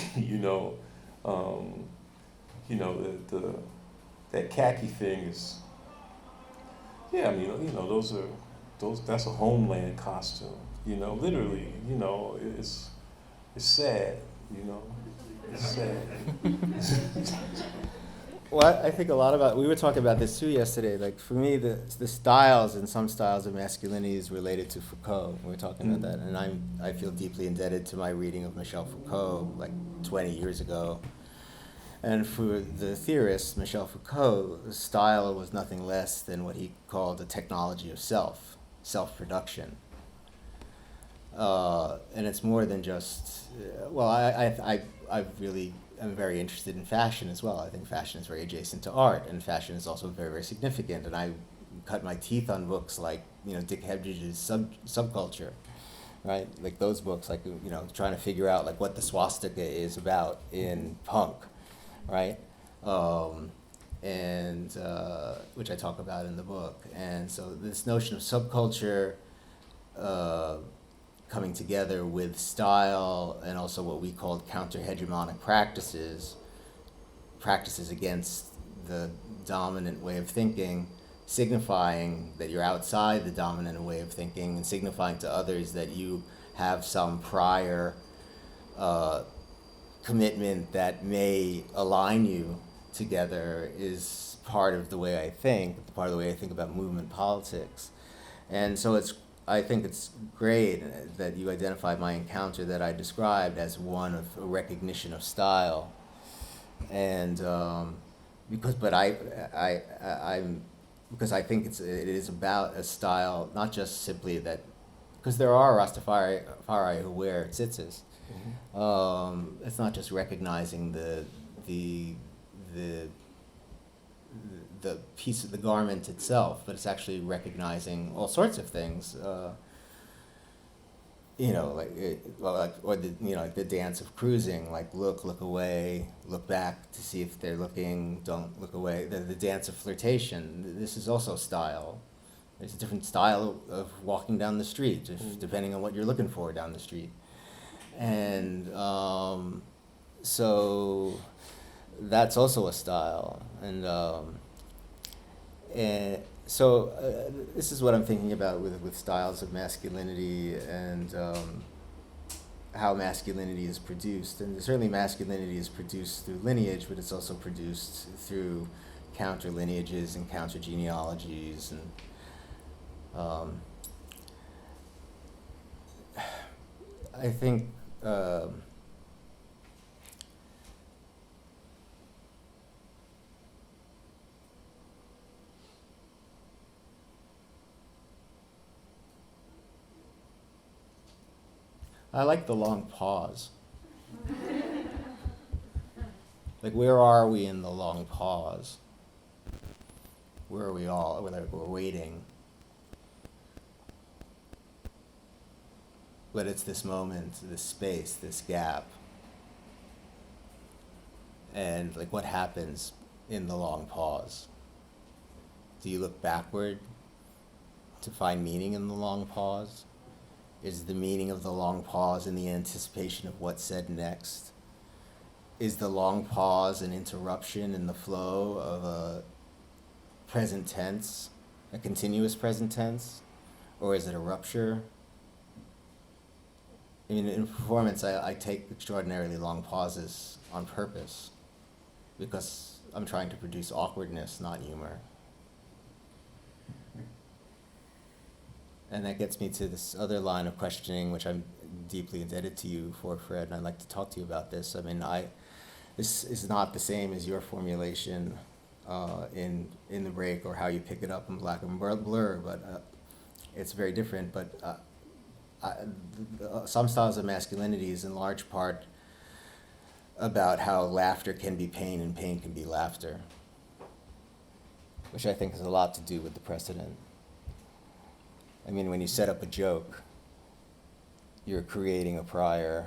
that khaki thing is, that's a homeland costume, literally, it's sad, Well, I think a lot about, we were talking about this too yesterday, like for me, the styles and some styles of masculinity is related to Foucault. We were talking about that, and I feel deeply indebted to my reading of Michel Foucault like 20 years ago. And for the theorist, Michel Foucault, style was nothing less than what he called a technology of self-production. And it's more than just, well, I really am very interested in fashion as well. I think fashion is very adjacent to art, and fashion is also very, very significant. And I cut my teeth on books like, Dick Hebridge's Subculture, right? Like those books, like, trying to figure out like what the swastika is about in punk, right? Which I talk about in the book. And so this notion of subculture, coming together with style and also what we called counter-hegemonic practices against the dominant way of thinking, signifying that you're outside the dominant way of thinking and signifying to others that you have some prior commitment that may align you together is part of the way I think, part of the way I think about movement politics. And so I think it's great that you identified my encounter that I described as one of a recognition of style, and because I think it is about a style, not just simply that, because there are Rastafari who wear tzitzis. Mm-hmm. It's not just recognizing the piece of the garment itself, but it's actually recognizing all sorts of things. Like the dance of cruising, like look away, look back to see if they're looking, don't look away. The dance of flirtation, this is also style. There's a different style of walking down the street, depending on what you're looking for down the street. And so that's also a style. And so this is what I'm thinking about with styles of masculinity and how masculinity is produced. And certainly masculinity is produced through lineage, but it's also produced through counter lineages and counter genealogies. And I think I like the long pause. Like, where are we in the long pause? Where are we all? We're waiting. But it's this moment, this space, this gap. And like, what happens in the long pause? Do you look backward to find meaning in the long pause? Is the meaning of the long pause in the anticipation of what's said next? Is the long pause an interruption in the flow of a present tense, a continuous present tense? Or is it a rupture? I mean, in performance, I take extraordinarily long pauses on purpose because I'm trying to produce awkwardness, not humor. And that gets me to this other line of questioning, which I'm deeply indebted to you for, Fred, and I'd like to talk to you about this. I mean, this is not the same as your formulation in the break or how you pick it up in Black and Blur, but it's very different. But some styles of masculinity is in large part about how laughter can be pain and pain can be laughter, which I think has a lot to do with the precedent. I mean, when you set up a joke, you're creating a prior.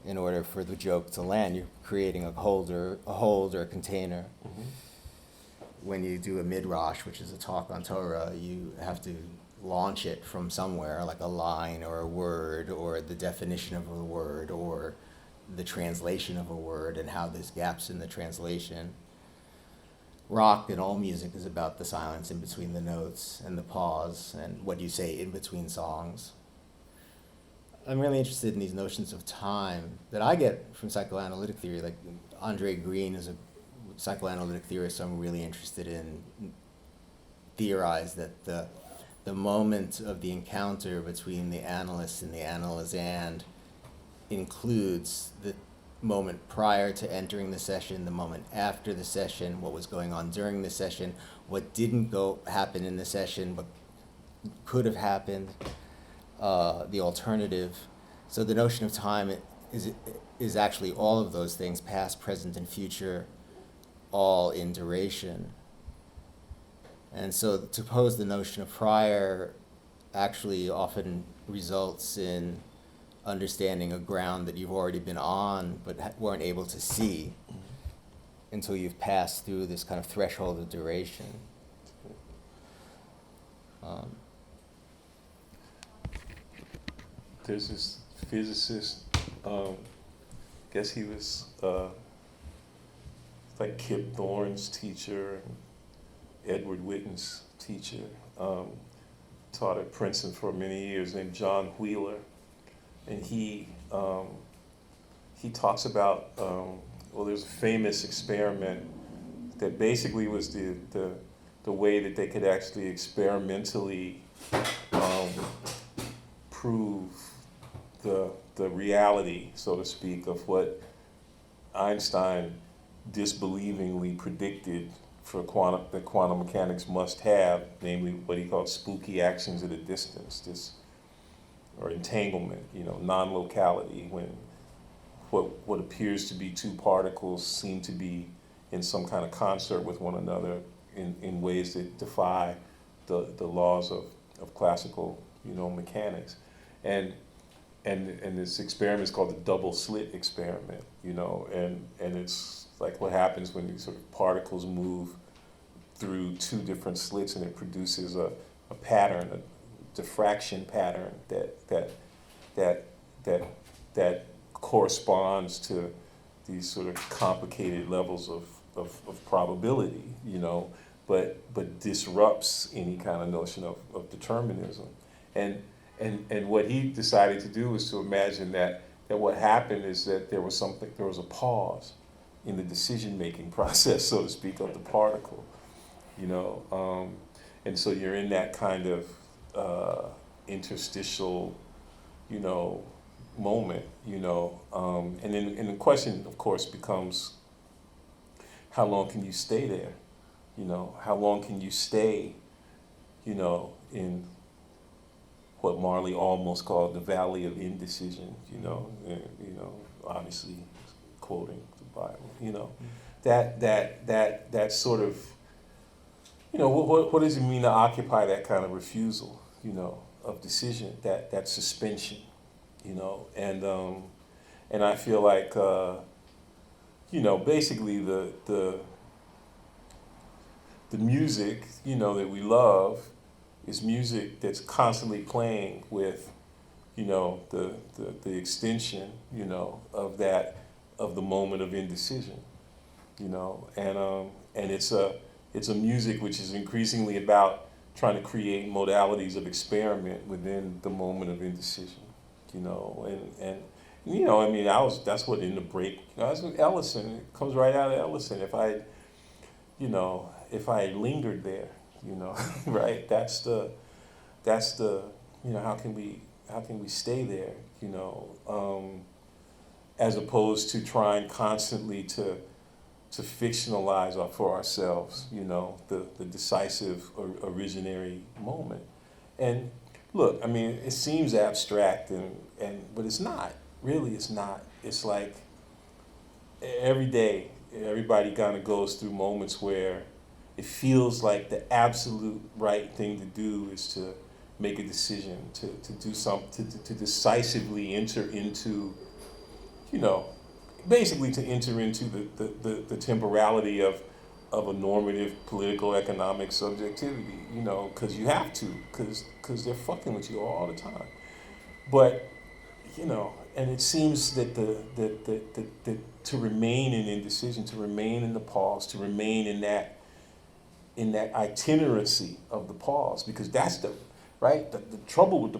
In order for the joke to land, you're creating a hold or a container. Mm-hmm. When you do a midrash, which is a talk on Torah, you have to launch it from somewhere, like a line or a word or the definition of a word or the translation of a word and how there's gaps in the translation. Rock and all music is about the silence in between the notes and the pause and what you say in between songs. I'm really interested in these notions of time that I get from psychoanalytic theory. Like Andre Green is a psychoanalytic theorist I'm really interested in. Theorize that the moment of the encounter between the analyst and the analysand includes the moment prior to entering the session, the moment after the session, what was going on during the session, what didn't happen in the session but could have happened, the alternative. So the notion of time is actually all of those things, past, present, and future, all in duration. And so to pose the notion of prior actually often results in understanding a ground that you've already been on but weren't able to see until you've passed through this kind of threshold of duration. There's this physicist, guess he was like Kip Thorne's teacher, Edward Witten's teacher, taught at Princeton for many years, named John Wheeler. And he talks about, well, there's a famous experiment that basically was the way that they could actually experimentally prove the reality, so to speak, of what Einstein disbelievingly predicted for that quantum mechanics must have, namely what he called spooky actions at a distance, or entanglement, non-locality, when what appears to be two particles seem to be in some kind of concert with one another in ways that defy the laws of classical, mechanics. And this experiment is called the double slit experiment, and it's like what happens when these sort of particles move through two different slits, and it produces a pattern, a diffraction pattern that corresponds to these sort of complicated levels of probability, but disrupts any kind of notion of determinism. And what he decided to do was to imagine that what happened is that there was a pause in the decision-making process, so to speak, of the particle, and so you're in that kind of interstitial, moment, and then the question, of course, becomes, how long can you stay there? How long can you stay, in what Marley almost called the valley of indecision, obviously quoting the Bible, that sort of, what does it mean to occupy that kind of refusal, of decision, that suspension, and I feel like, basically the music, that we love is music that's constantly playing with, the extension, of the moment of indecision, and it's a music which is increasingly about trying to create modalities of experiment within the moment of indecision, that's what In the Break, that's what Ellison, it comes right out of Ellison. If I had lingered there, right, that's the, how can we stay there, as opposed to trying constantly to fictionalize for ourselves, the decisive or originary moment. And look, it seems abstract, but it's not. Really, it's not. It's like every day, everybody kind of goes through moments where it feels like the absolute right thing to do is to make a decision, to do something, to decisively enter into, basically to enter into the temporality of a normative political economic subjectivity, because you have to, because they're fucking with you all the time. But, and it seems that to remain in indecision, to remain in the pause, to remain in that itinerancy of the pause, because that's the trouble with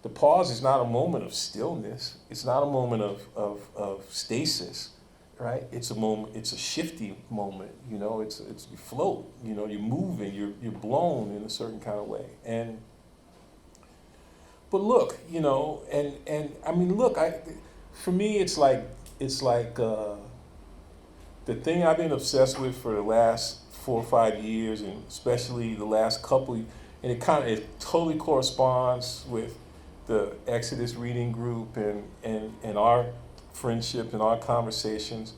The pause is not a moment of stillness. It's not a moment of stasis, right? It's a moment, it's a shifty moment, you know, it's you float, you know, you're moving, you're blown in a certain kind of way. But look, you know, and I mean, look, for me, it's like the thing I've been obsessed with for the last 4 or 5 years, and especially the last couple, and it totally corresponds with the Exodus reading group and our friendship and our conversations,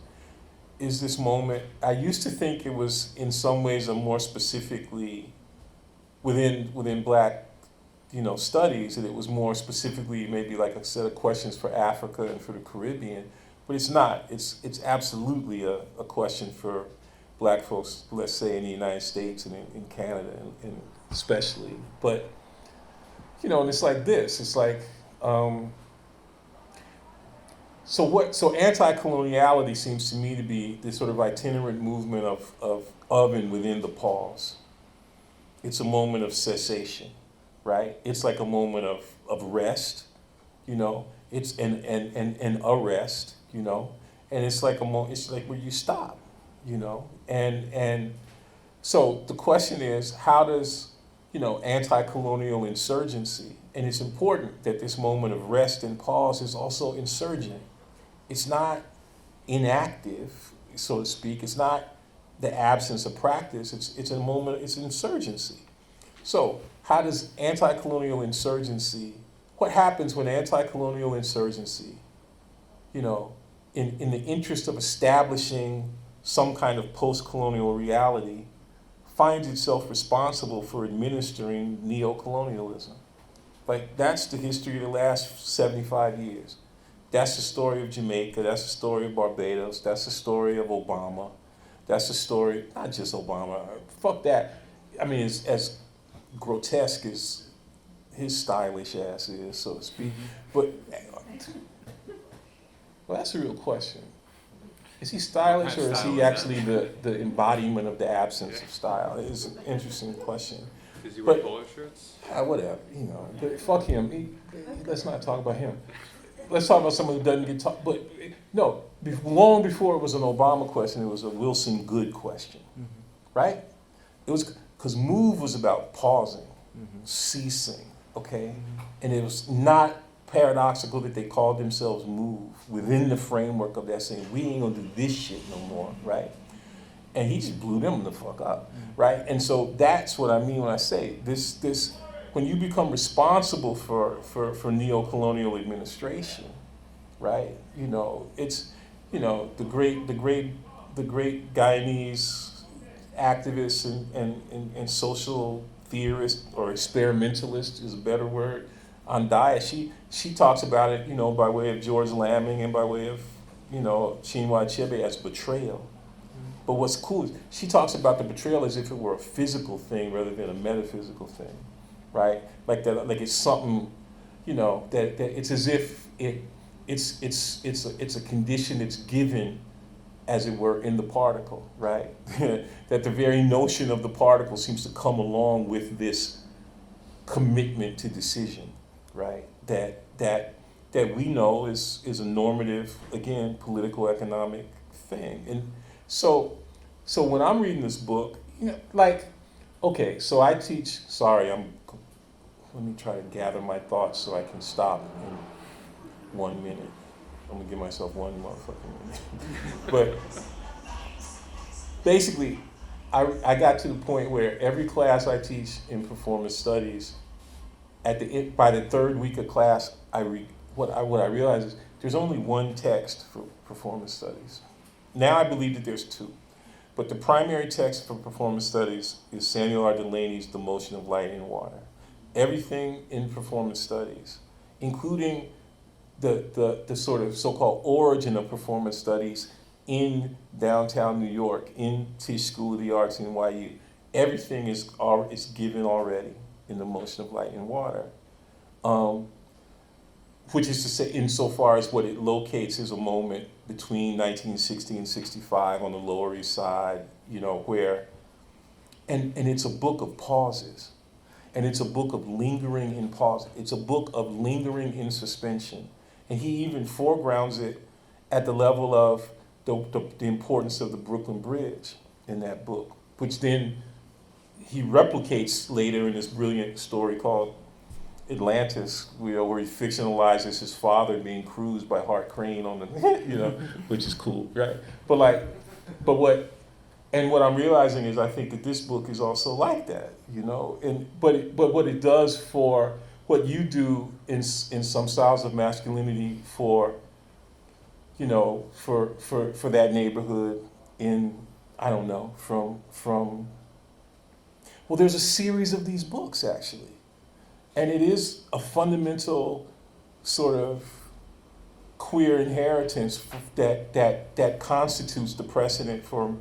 is this moment. I used to think it was in some ways a more specifically within Black, you know, studies, that it was more specifically maybe like a set of questions for Africa and for the Caribbean, but it's not. It's absolutely a question for Black folks, let's say in the United States and in Canada and especially. But, you know, and it's like this. It's like, so anti-coloniality seems to me to be this sort of itinerant movement of and within the pause. It's a moment of cessation, right? It's like a moment of rest, you know. It's an arrest, you know. And it's like it's like where you stop, you know. And so the question is, how does, you know, anti-colonial insurgency, and it's important that this moment of rest and pause is also insurgent. It's not inactive, so to speak. It's not the absence of practice. It's a moment, it's insurgency. So how does anti-colonial insurgency, what happens when anti-colonial insurgency, you know, in the interest of establishing some kind of post-colonial reality, finds itself responsible for administering neo-colonialism? Like, that's the history of the last 75 years. That's the story of Jamaica, that's the story of Barbados, that's the story of Obama, that's the story, not just Obama, fuck that. I mean, as grotesque as his stylish ass is, so to speak. But, well, that's a real question. Is he stylish, or is he actually the embodiment of the absence of style? It's an interesting question. Does he wear polo shirts? Whatever, you know. But fuck him. Let's not talk about him. Let's talk about someone who doesn't get talked. But no, long before it was an Obama question, it was a Wilson Good question, right? It was because MOVE was about pausing, ceasing, okay? And it was not paradoxical that they called themselves MOVE within the framework of that, saying, we ain't gonna do this shit no more, right? And he just blew them the fuck up, right? And so that's what I mean when I say this when you become responsible for neo-colonial administration, right? You know, it's, you know, the great Guyanese activist and social theorist, or experimentalist is a better word, Andaya, she talks about it, you know, by way of George Lamming and by way of, you know, Chinua Achebe as betrayal. But what's cool is she talks about the betrayal as if it were a physical thing rather than a metaphysical thing, right? Like that, like it's something, you know, that it's as if it's a condition that's given, as it were, in the particle, right? That the very notion of the particle seems to come along with this commitment to decision, right? That we know is a normative, again, political economic thing. And so when I'm reading this book, you know, like, okay, so I teach, let me try to gather my thoughts so I can stop in 1 minute. I'm gonna give myself 1 motherfucking minute. But basically, I got to the point where every class I teach in performance studies, by the third week of class, what I realize is there's only one text for performance studies. Now I believe that there's two, but the primary text for performance studies is Samuel R. Delaney's The Motion of Light and Water. Everything in performance studies, including the sort of so-called origin of performance studies in downtown New York, in Tisch School of the Arts, NYU, everything is given already in The Motion of Light and Water. Which is to say, insofar as what it locates as a moment between 1960 and 65 on the Lower East Side, you know, where, and it's a book of pauses. And it's a book of lingering in pause. It's a book of lingering in suspension. And he even foregrounds it at the level of the importance of the Brooklyn Bridge in that book, which then he replicates later in this brilliant story called Atlantis, where he fictionalizes his father being cruised by Hart Crane on the, which is cool, right? But what I'm realizing is I think that this book is also like that, but what it does for what you do in some styles of masculinity for that neighborhood in, I don't know, from well, there's a series of these books actually. And it is a fundamental sort of queer inheritance that constitutes the precedent for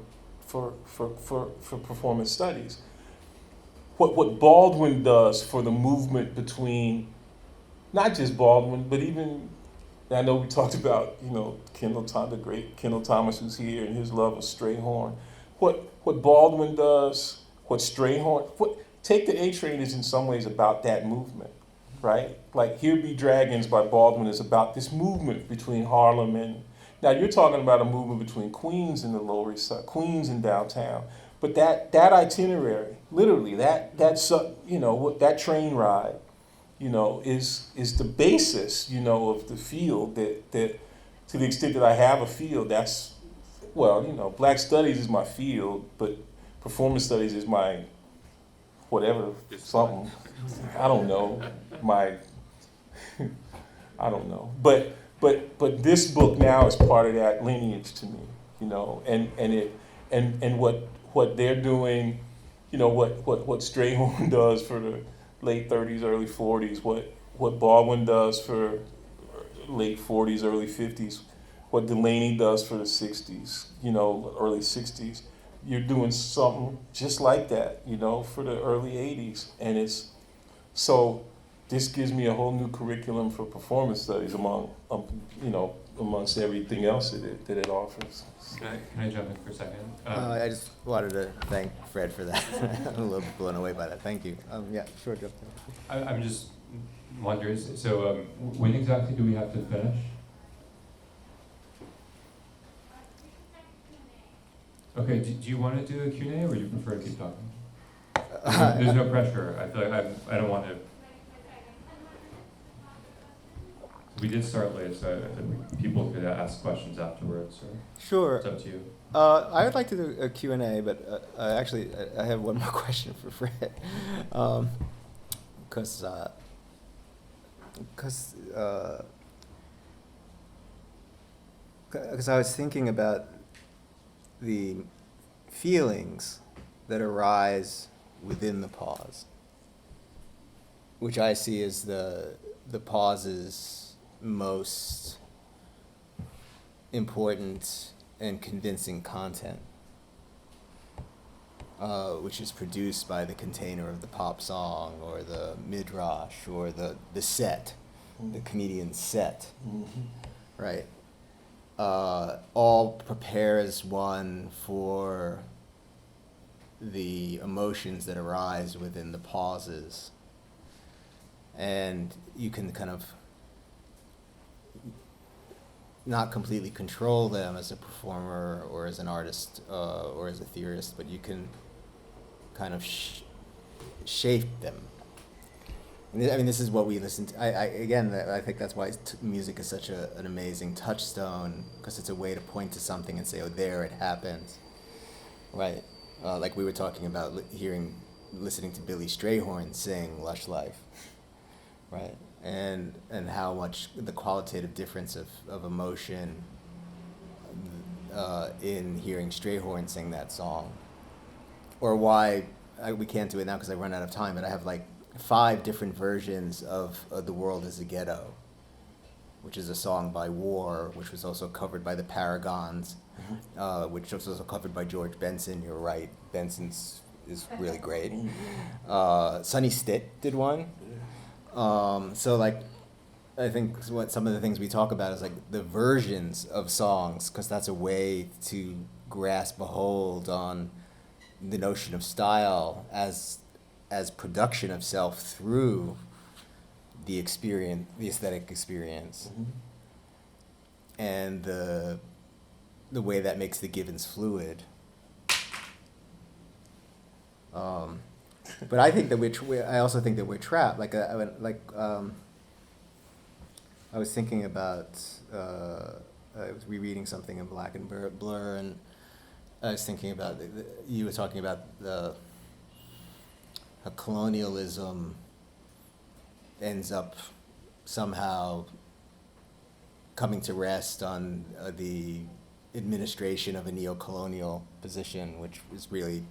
performance studies. What Baldwin does for the movement between, not just Baldwin, but even, I know we talked about, the great Kendall Thomas who's here and his love of Strayhorn. What Baldwin does, what Strayhorn, Take the A Train is in some ways about that movement, right? Like Here Be Dragons by Baldwin is about this movement between Harlem and, now you're talking about a movement between Queens and the Lower East Side, Queens and downtown. But that itinerary, literally, that train ride, is the basis, of the field that to the extent that I have a field, that's, Black Studies is my field, but Performance Studies is my whatever, something. I don't know. I don't know. But this book now is part of that lineage to me, and what they're doing, what Strayhorn does for the late 30s, early 40s, what Baldwin does for late 40s, early 50s, what Delaney does for the 60s, early 60s. You're doing something just like that, for the early 80s. And so this gives me a whole new curriculum for performance studies amongst everything else that it offers. Can I jump in for a second? I just wanted to thank Fred for that. I'm a little bit blown away by that. Thank you. Yeah, sure, jump in. I'm just wondering, so when exactly do we have to finish? Okay, do you want to do a Q&A or do you prefer to keep talking? There's no pressure. I feel like I don't want to. We did start late, so people could ask questions afterwards. Or Sure. It's up to you. I would like to do a Q&A, but actually I have one more question for Fred. Because I was thinking about the feelings that arise within the pause, which I see as the pause's most important and convincing content, which is produced by the container of the pop song or the midrash or the set, the comedian's set, right? All prepares one for the emotions that arise within the pauses. And you can kind of not completely control them as a performer or as an artist or as a theorist, but you can kind of shape them. I mean, this is what we listen to. I think that's why music is such an amazing touchstone, because it's a way to point to something and say, oh, there it happens, right? Like we were talking about listening to Billy Strayhorn sing Lush Life, right? And how much the qualitative difference of emotion in hearing Strayhorn sing that song. Or why, we can't do it now because I run out of time, but I have like 5 different versions of The World is a Ghetto, which is a song by War, which was also covered by the Paragons, which was also covered by George Benson. You're right, Benson's is really great. Sonny Stitt did one. So like, I think what some of the things we talk about is like the versions of songs, because that's a way to grasp a hold on the notion of style as as production of self through the experience, the aesthetic experience, and the way that makes the givens fluid. But I think that I also think that we're trapped. I was thinking about, I was rereading something in Black and Blur, and I was thinking about, you were talking about how colonialism ends up somehow coming to rest on the administration of a neo-colonial position, which is really,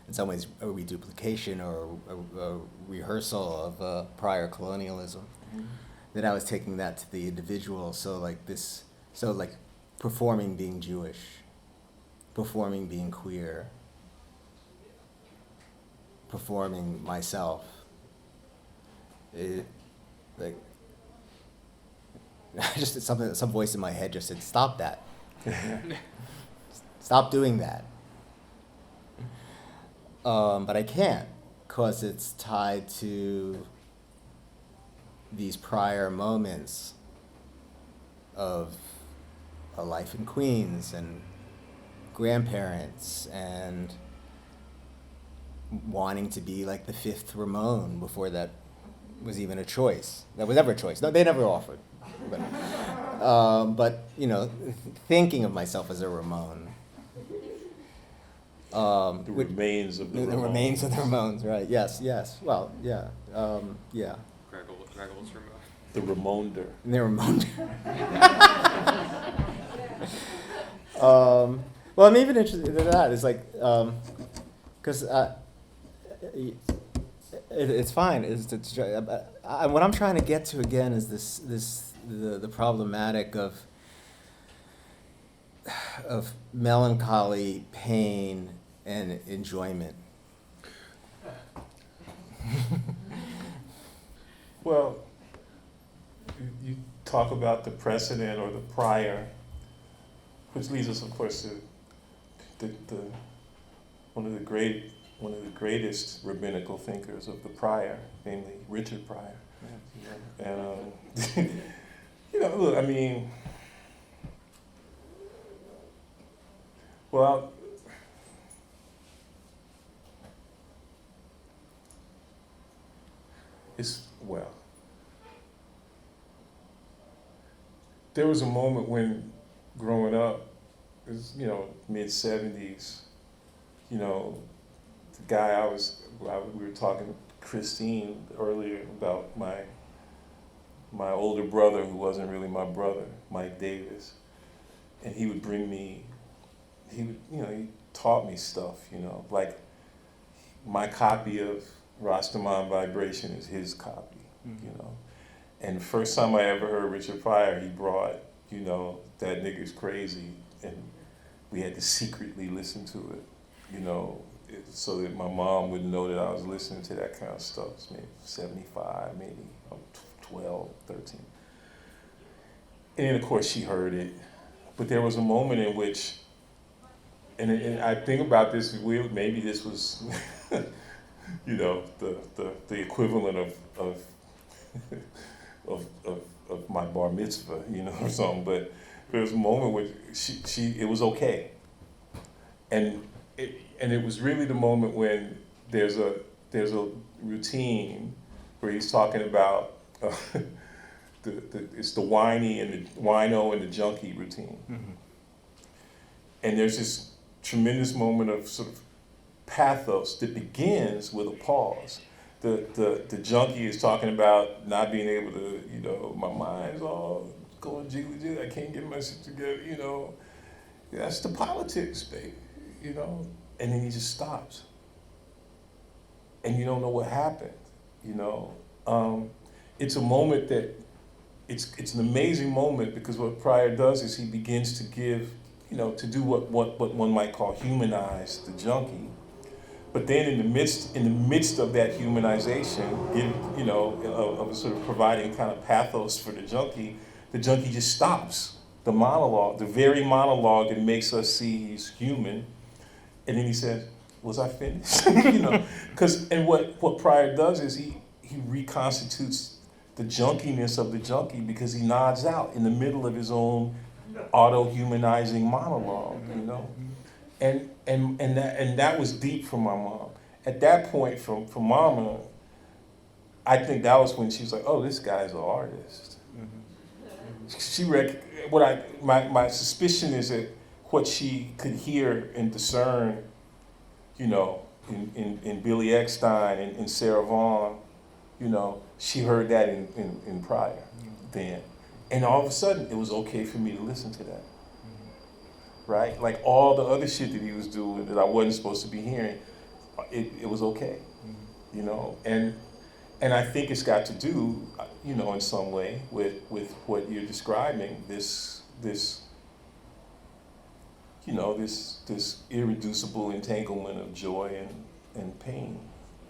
in some ways, a reduplication or a rehearsal of prior colonialism. That I was taking that to the individual, so performing being Jewish, performing being queer, performing myself. Some voice in my head just said, "Stop that! Stop doing that." But I can't, because it's tied to these prior moments of a life in Queens and grandparents and wanting to be like the fifth Ramon before that was even a choice. That was ever a choice. No, they never offered. But thinking of myself as a Ramon. The remains of the Ramones. The remains of the Ramones, right? Yes. Well, yeah. Yeah. Graggle's Ramon. The Ramonder. The Ramonder. Well, I'm even interested in that. It's like, because it's fine. What I'm trying to get to again is the problematic of melancholy, pain, and enjoyment. Well, you talk about the precedent or the prior, which leads us, of course, to one of the greatest rabbinical thinkers of the prior, namely Richard Pryor. Yeah. And look, I mean, well, there was a moment when growing up, it was, mid-70s, the guy we were talking to Christine earlier about my older brother, who wasn't really my brother, Mike Davis, and he would bring me, he taught me stuff, like my copy of Rastaman Vibration is his copy, And the first time I ever heard Richard Pryor, he brought, That Nigger's Crazy, and we had to secretly listen to it, so that my mom wouldn't know that I was listening to that kind of stuff. It's maybe 75, maybe 12, 13. And then, of course, she heard it. But there was a moment in which, and I think about this, maybe this was, the equivalent of my bar mitzvah, or something. But there was a moment where it was okay, and it was really the moment when there's a routine where he's talking about it's the wino and the junkie routine, and there's this tremendous moment of sort of pathos that begins with a pause. The junkie is talking about not being able to, my mind's all going jiggly, I can't get my shit together, that's the politics, baby, and then he just stops. And you don't know what happened, It's a moment that, it's an amazing moment, because what Pryor does is he begins to give, to do what one might call humanize the junkie. But then in the midst of that humanization, of sort of providing kind of pathos for the junkie just stops the monologue, the very monologue that makes us see he's human. And then he says, was I finished? You know, because and what Pryor does is he reconstitutes the junkiness of the junkie because he nods out in the middle of his own auto-humanizing monologue, you know, and that was deep for my mom. At that point, for Mama, I think that was when she was like, "Oh, this guy's an artist." My suspicion is that what she could hear and discern, you know, in Billy Eckstine and in Sarah Vaughan, you know, she heard that in Pryor then. And all of a sudden, it was okay for me to listen to that. Right? Like all the other shit that he was doing that I wasn't supposed to be hearing, it was okay. You know? And I think it's got to do, you know, in some way with what you're describing, this you know, this irreducible entanglement of joy and pain,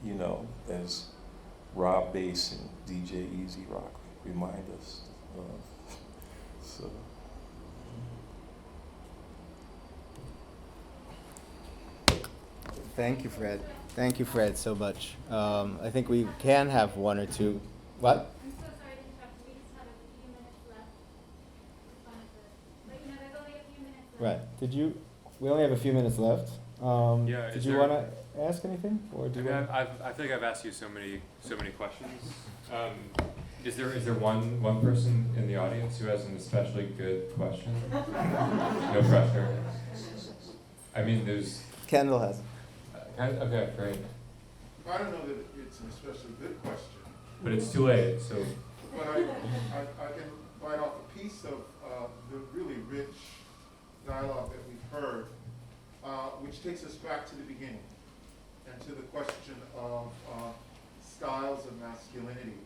you know, as Rob Bass and DJ Easy Rock remind us of. So. Thank you, Fred. Thank you, Fred, so much. I think we can have one or two. What? I'm so sorry to interrupt. We just have a few minutes left. Just wanted to let you know there's only a few minutes left. Right. Did you? We only have a few minutes left. Yeah, Did is you there- want to ask anything, or do I you? mean, I feel like I've asked you so many questions. Is there one person in the audience who has an especially good question? No pressure. I mean, there's. Kendall has. Okay, great. I don't know that it's an especially good question, But it's too late, so. but I can bite off a piece of the really rich dialogue that we've heard, which takes us back to the beginning and to the question of styles of masculinity.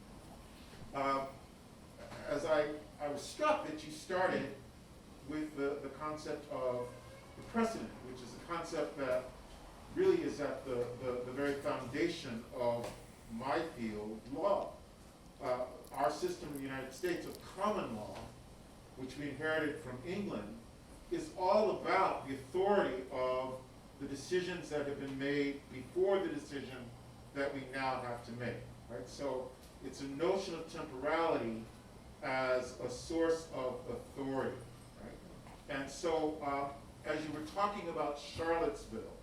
As I was struck that you started with the concept of the precedent, which is a concept that really is at the very foundation of my field, law. Our system in the United States of common law, which we inherited from England, is all about the authority of the decisions that have been made before the decision that we now have to make, right? So it's a notion of temporality as a source of authority, right? And so as you were talking about Charlottesville,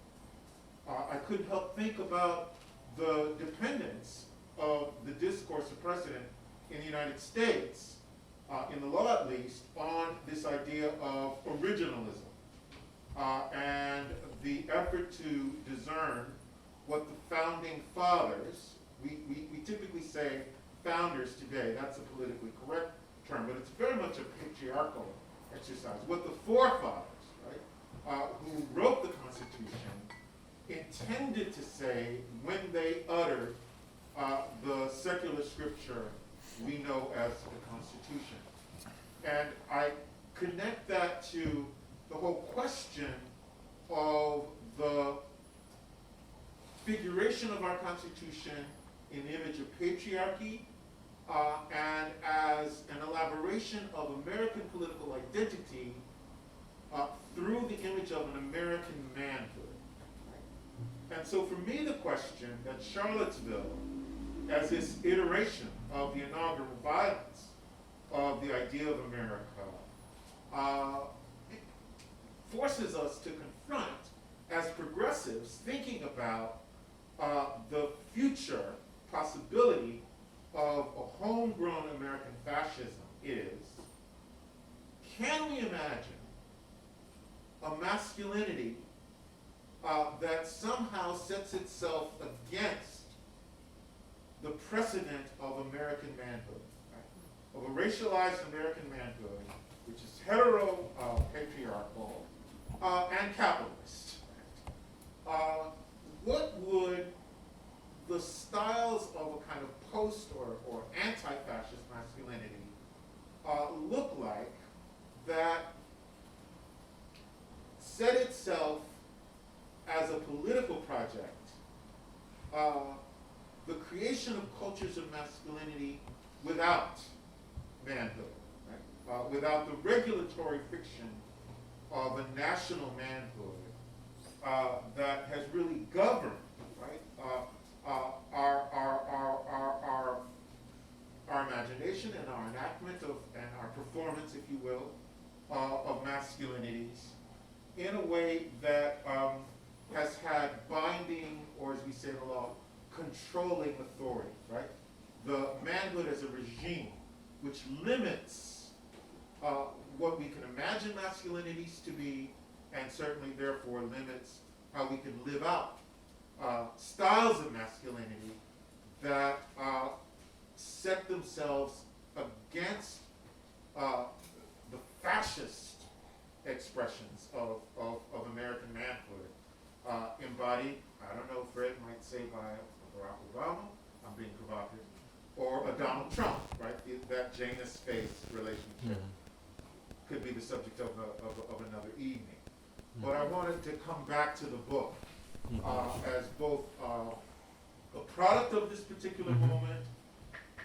I couldn't help think about the dependence of the discourse of precedent in the United States, in the law at least, on this idea of originalism and the effort to discern what the founding fathers, we typically say founders today, that's a politically correct term, but it's very much a patriarchal exercise, what the forefathers, right, who wrote the Constitution, intended to say when they uttered the secular scripture we know as the Constitution. And I connect that to the whole question of the figuration of our Constitution in the image of patriarchy and as an elaboration of American political identity through the image of an American manhood. And so for me, the question that Charlottesville, as this iteration of the inaugural violence of the idea of America, it forces us to confront, as progressives, thinking about the future possibility of a homegrown American fascism is, can we imagine a masculinity that somehow sets itself against the precedent of American manhood, right? Of a racialized American manhood, which is hetero-patriarchal and capitalist. Right? What would the styles of a kind of post or anti-fascist masculinity look like that set itself as a political project, the creation of cultures of masculinity without manhood, right? Without the regulatory fiction of a national manhood that has really governed, right, our imagination and our enactment of, and our performance, if you will, of masculinities in a way that has had binding, or as we say in the law, controlling authority, right? The manhood as a regime which limits what we can imagine masculinities to be, and certainly therefore limits how we can live out styles of masculinity that set themselves against the fascist expressions of American manhood, embodied, I don't know, Fred might say by Barack Obama, I'm being provocative, or a Donald Trump, right? That Janus space relationship could be the subject of another evening. But I wanted to come back to the book as both a product of this particular moment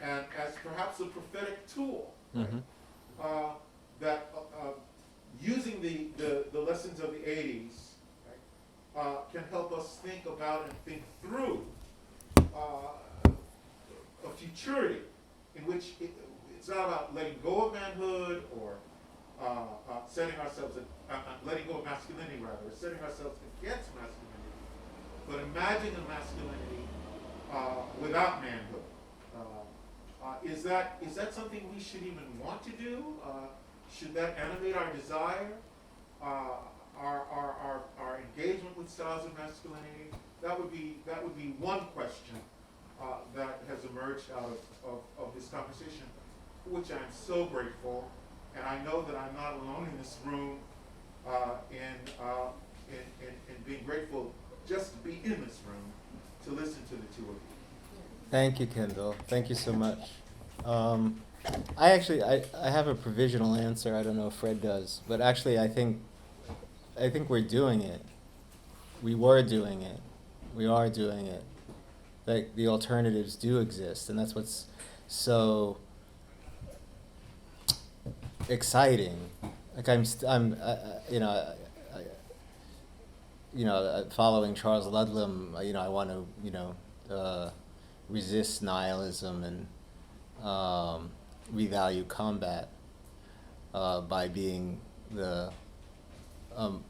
and as perhaps a prophetic tool, right? That using the lessons of the 80s, right, can help us think about and think through a futurity in which it's not about letting go of manhood or setting ourselves, letting go of masculinity rather, or setting ourselves against masculinity, but imagining a masculinity without manhood. Is that something we should even want to do? Should that animate our desire, our engagement with styles of masculinity? That would be one question that has emerged out of this conversation, for which I'm so grateful. And I know that I'm not alone in this room in being grateful just to be in this room, to listen to the two of you. Thank you, Kendall. Thank you so much. I have a provisional answer. I don't know if Fred does, but actually I think we're doing it. We were doing it. We are doing it. Like, the alternatives do exist, and that's what's so exciting. Like, following Charles Ludlam, I want to, resist nihilism and revalue combat by being the, I'm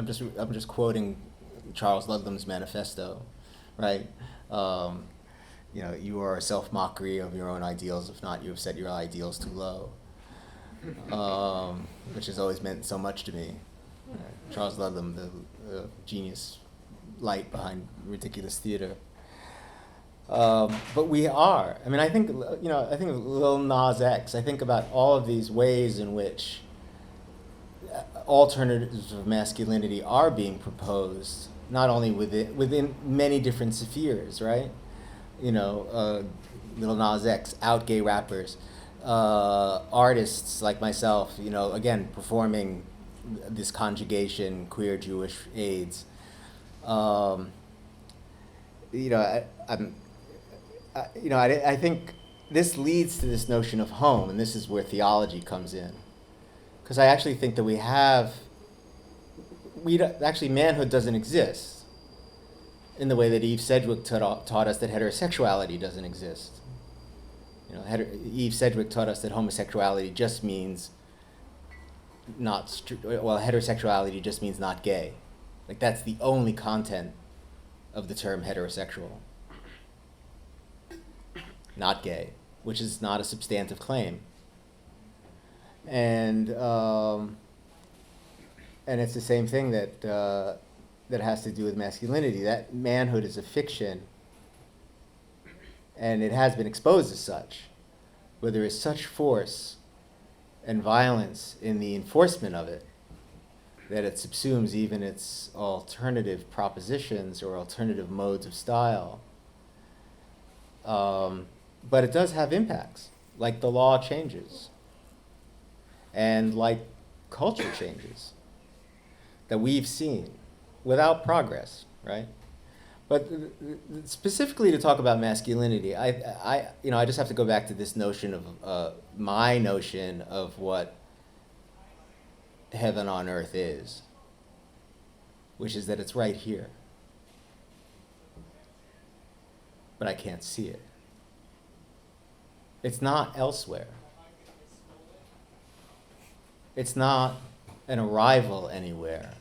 just quoting Charles Ludlam's manifesto, right? You are a self-mockery of your own ideals. If not, you have set your ideals too low, which has always meant so much to me. Charles Ludlam, the genius light behind ridiculous theater. But we are. I mean, I think of Lil Nas X. I think about all of these ways in which alternatives of masculinity are being proposed, not only within many different spheres, right? Lil Nas X, out gay rappers, artists like myself, again, performing this conjugation, queer, Jewish, AIDS. I think this leads to this notion of home, and this is where theology comes in. Because I actually think that actually manhood doesn't exist in the way that Eve Sedgwick taught us that heterosexuality doesn't exist. Eve Sedgwick taught us that homosexuality just means heterosexuality just means not gay. Like, that's the only content of the term heterosexual. Not gay, which is not a substantive claim. And it's the same thing that has to do with masculinity. That manhood is a fiction, and it has been exposed as such, where there is such force and violence in the enforcement of it that it subsumes even its alternative propositions or alternative modes of style. But it does have impacts, like the law changes, and like culture changes that we've seen without progress, right? But specifically to talk about masculinity, I just have to go back to this notion of my notion of what heaven on earth is. which is that it's right here. But I can't see it. It's not elsewhere. It's not an arrival anywhere.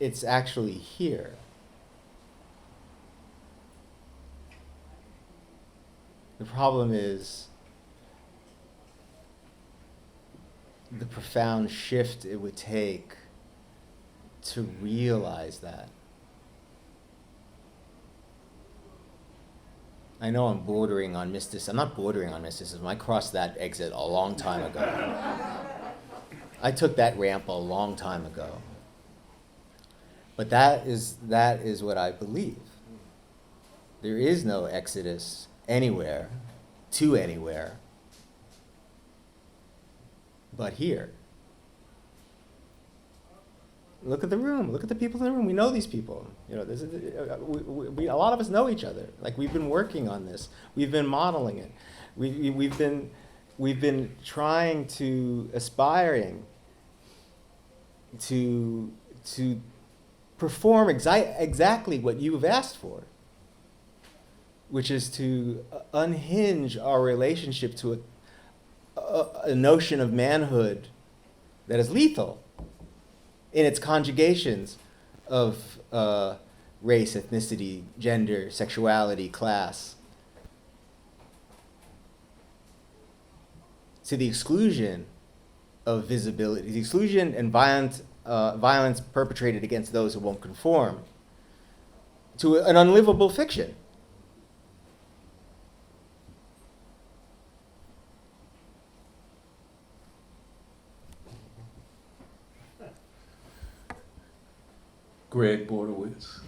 It's actually here. The problem is the profound shift it would take to realize that. I know I'm bordering on mysticism. I'm not bordering on mysticism. I crossed that exit a long time ago. I took that ramp a long time ago. But that is what I believe. There is no exodus anywhere, to anywhere, but here. Look at the room. Look at the people in the room. We know these people. You know, a lot of us know each other. Like, we've been working on this. We've been modeling it. We've been trying to, aspiring to perform exactly what you have asked for, which is to unhinge our relationship to a notion of manhood that is lethal in its conjugations of race, ethnicity, gender, sexuality, class, to the exclusion of visibility, the exclusion and violence perpetrated against those who won't conform, to an unlivable fiction. Greg Borowitz.